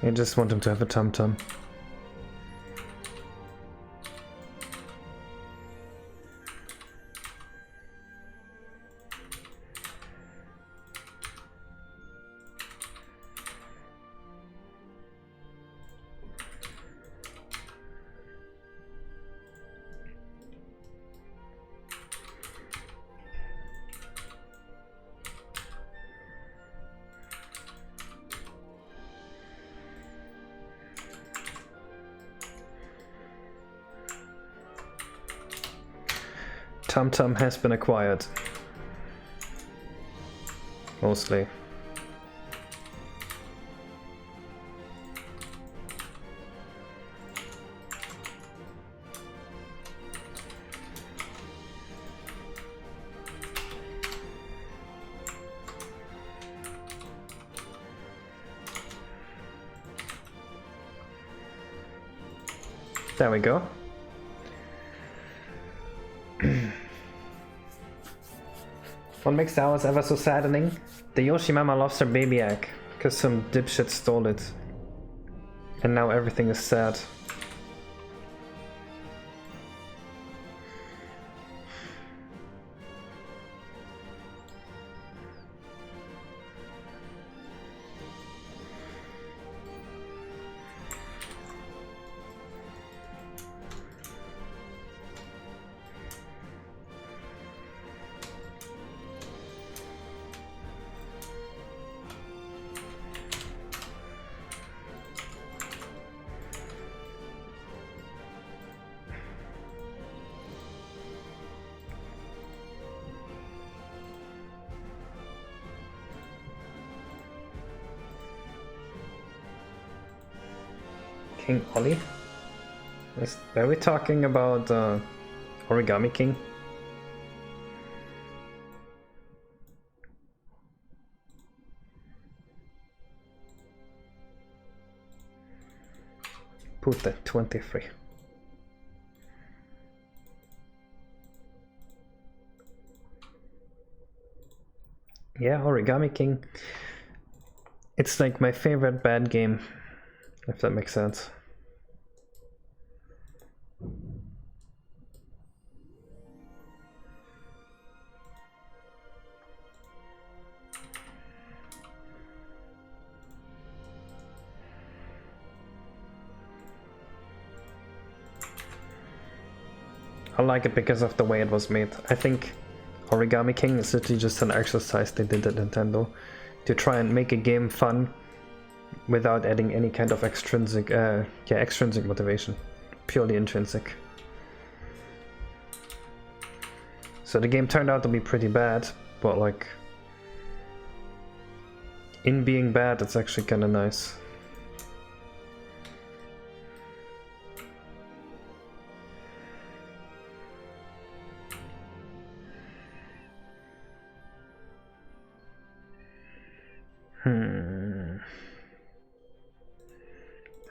I just want him to have a tum-tum. Tum-tum has been acquired. Mostly. There we go. What makes the hours ever so saddening? The Yoshi Mama lost her baby egg, because some dipshit stole it. And now everything is sad. King Ollie? Are we talking about Origami King? Put that 23. Yeah, Origami King. It's like my favorite bad game, if that makes sense. I like it because of the way it was made. I think Origami King is literally just an exercise they did at Nintendo to try and make a game fun without adding any kind of extrinsic motivation. Purely intrinsic. So the game turned out to be pretty bad, but like in being bad, it's actually kind of nice.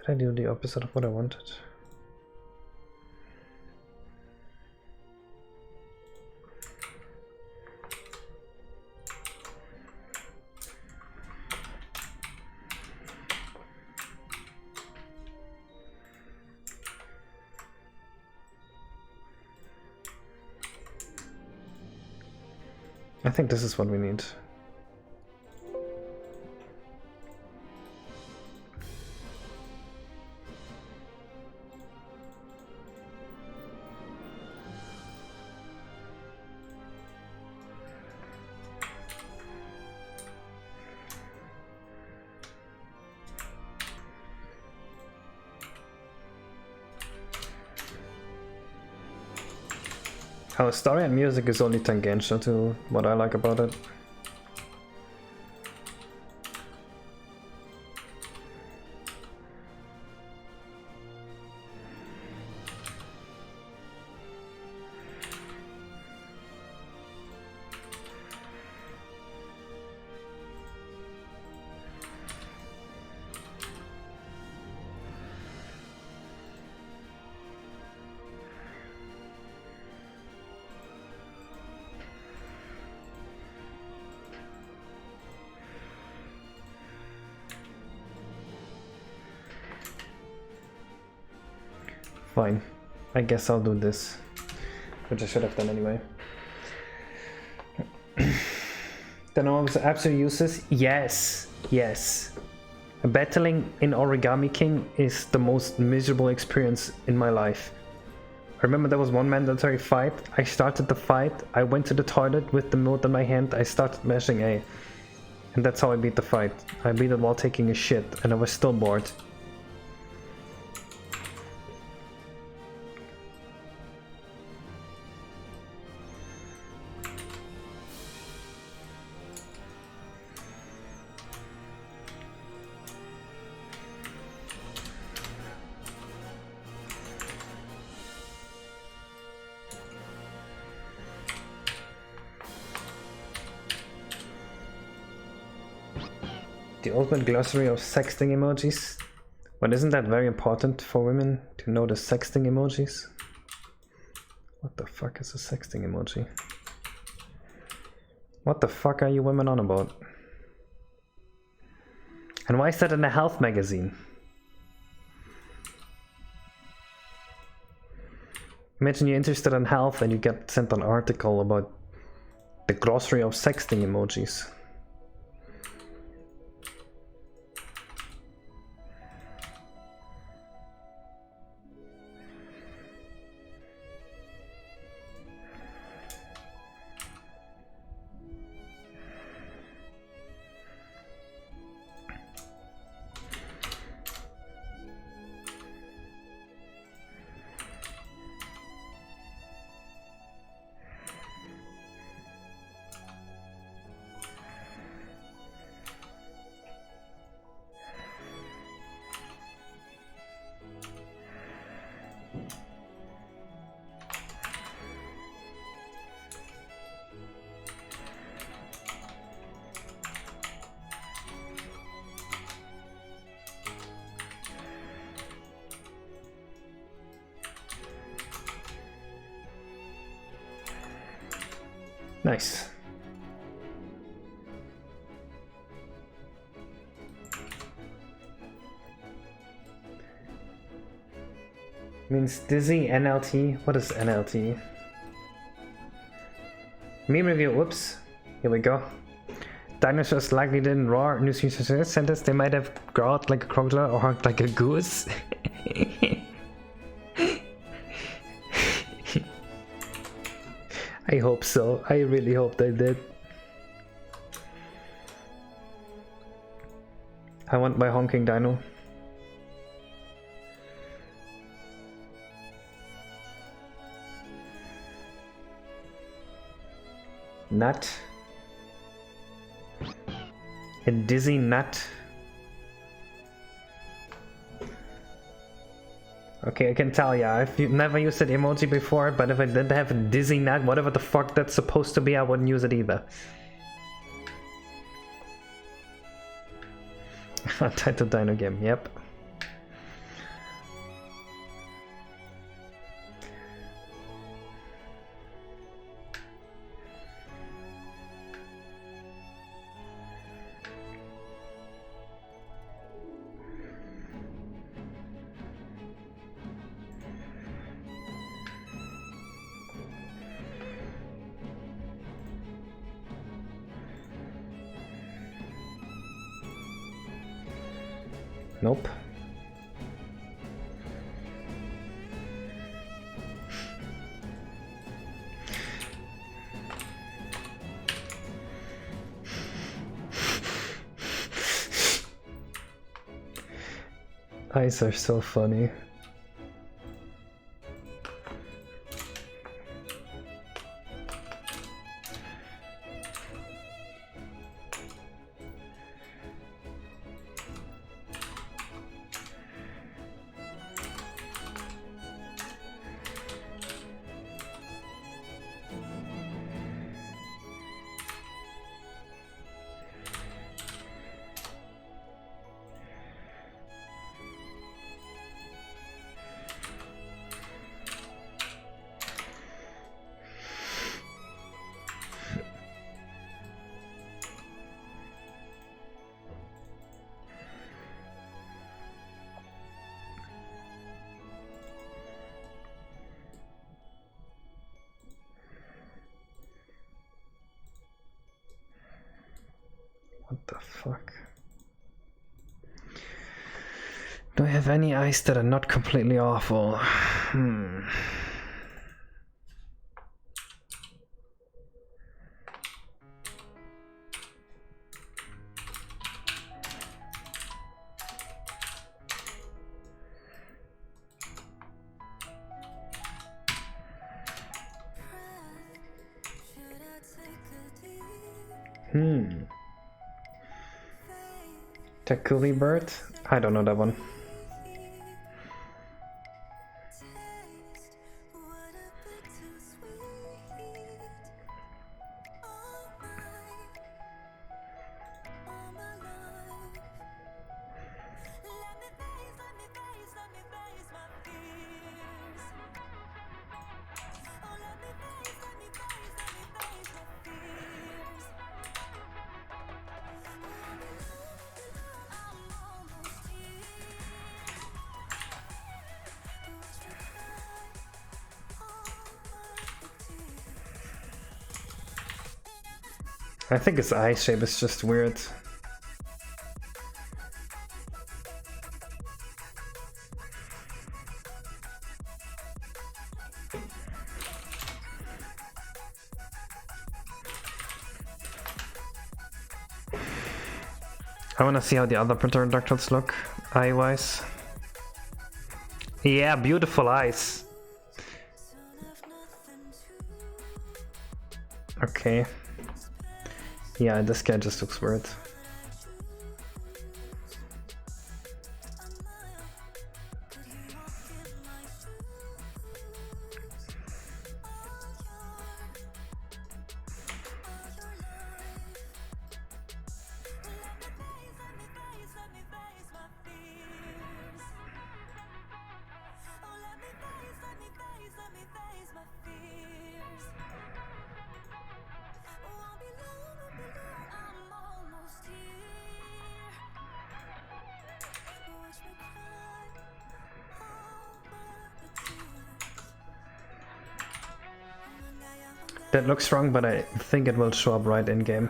Did I do the opposite of what I wanted? I think this is what we need. How story and music is only tangential to what I like about it. Fine. I guess I'll do this. Which I should have done anyway. Then all was absolute useless. Yes. Yes. Battling in Origami King is the most miserable experience in my life. I remember there was one mandatory fight. I started the fight. I went to the toilet with the note in my hand. I started mashing A. And that's how I beat the fight. I beat it while taking a shit and I was still bored. The ultimate glossary of sexting emojis. But isn't that very important for women to know the sexting emojis? What the fuck is a sexting emoji? What the fuck are you women on about? And why is that in a health magazine? Imagine you're interested in health and you get sent an article about the glossary of sexting emojis. Nice. Means dizzy, NLT. What is NLT? Meme review, whoops. Here we go. Dinosaurs likely didn't roar. New sentence. They might have growled like a crocodile or honked like a goose. I hope so. I really hope they did. I want my honking dino. Nut. A dizzy nut. Okay, I can tell, yeah, I've never used that emoji before, but if I did have a dizzy nut, whatever the fuck that's supposed to be, I wouldn't use it either. Title Dino game, yep. Nope. Eyes are so funny. fuck? Do I have any eyes that are not completely awful? Takuri bird? I don't know that one. I think his eye shape is just weird. I wanna see how the other pterodactyls look, eye-wise. Yeah, beautiful eyes. Okay. Yeah, this guy just looks weird. That looks wrong, but I think it will show up right in game.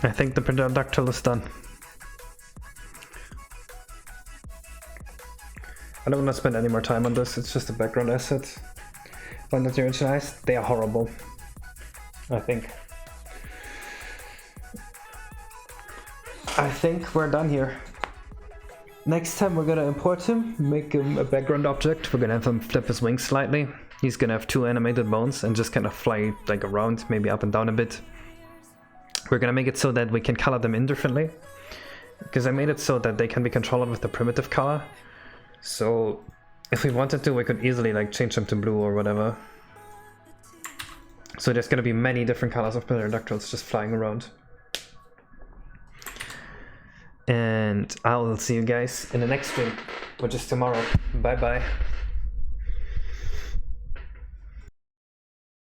I think the pterodactyl is done. I don't want to spend any more time on this, it's just a background asset. On the original eyes, they are horrible. I think we're done here. Next time we're gonna import him, make him a background object. We're gonna have him flip his wings slightly. He's gonna have 2 animated bones and just kind of fly like around, maybe up and down a bit. We're gonna make it so that we can color them indifferently, because I made it so that they can be controlled with the primitive color. So if we wanted to, we could easily like change them to blue or whatever. So there's gonna be many different colors of pterodactyls just flying around. And I will see you guys in the next stream, which is tomorrow. Bye bye.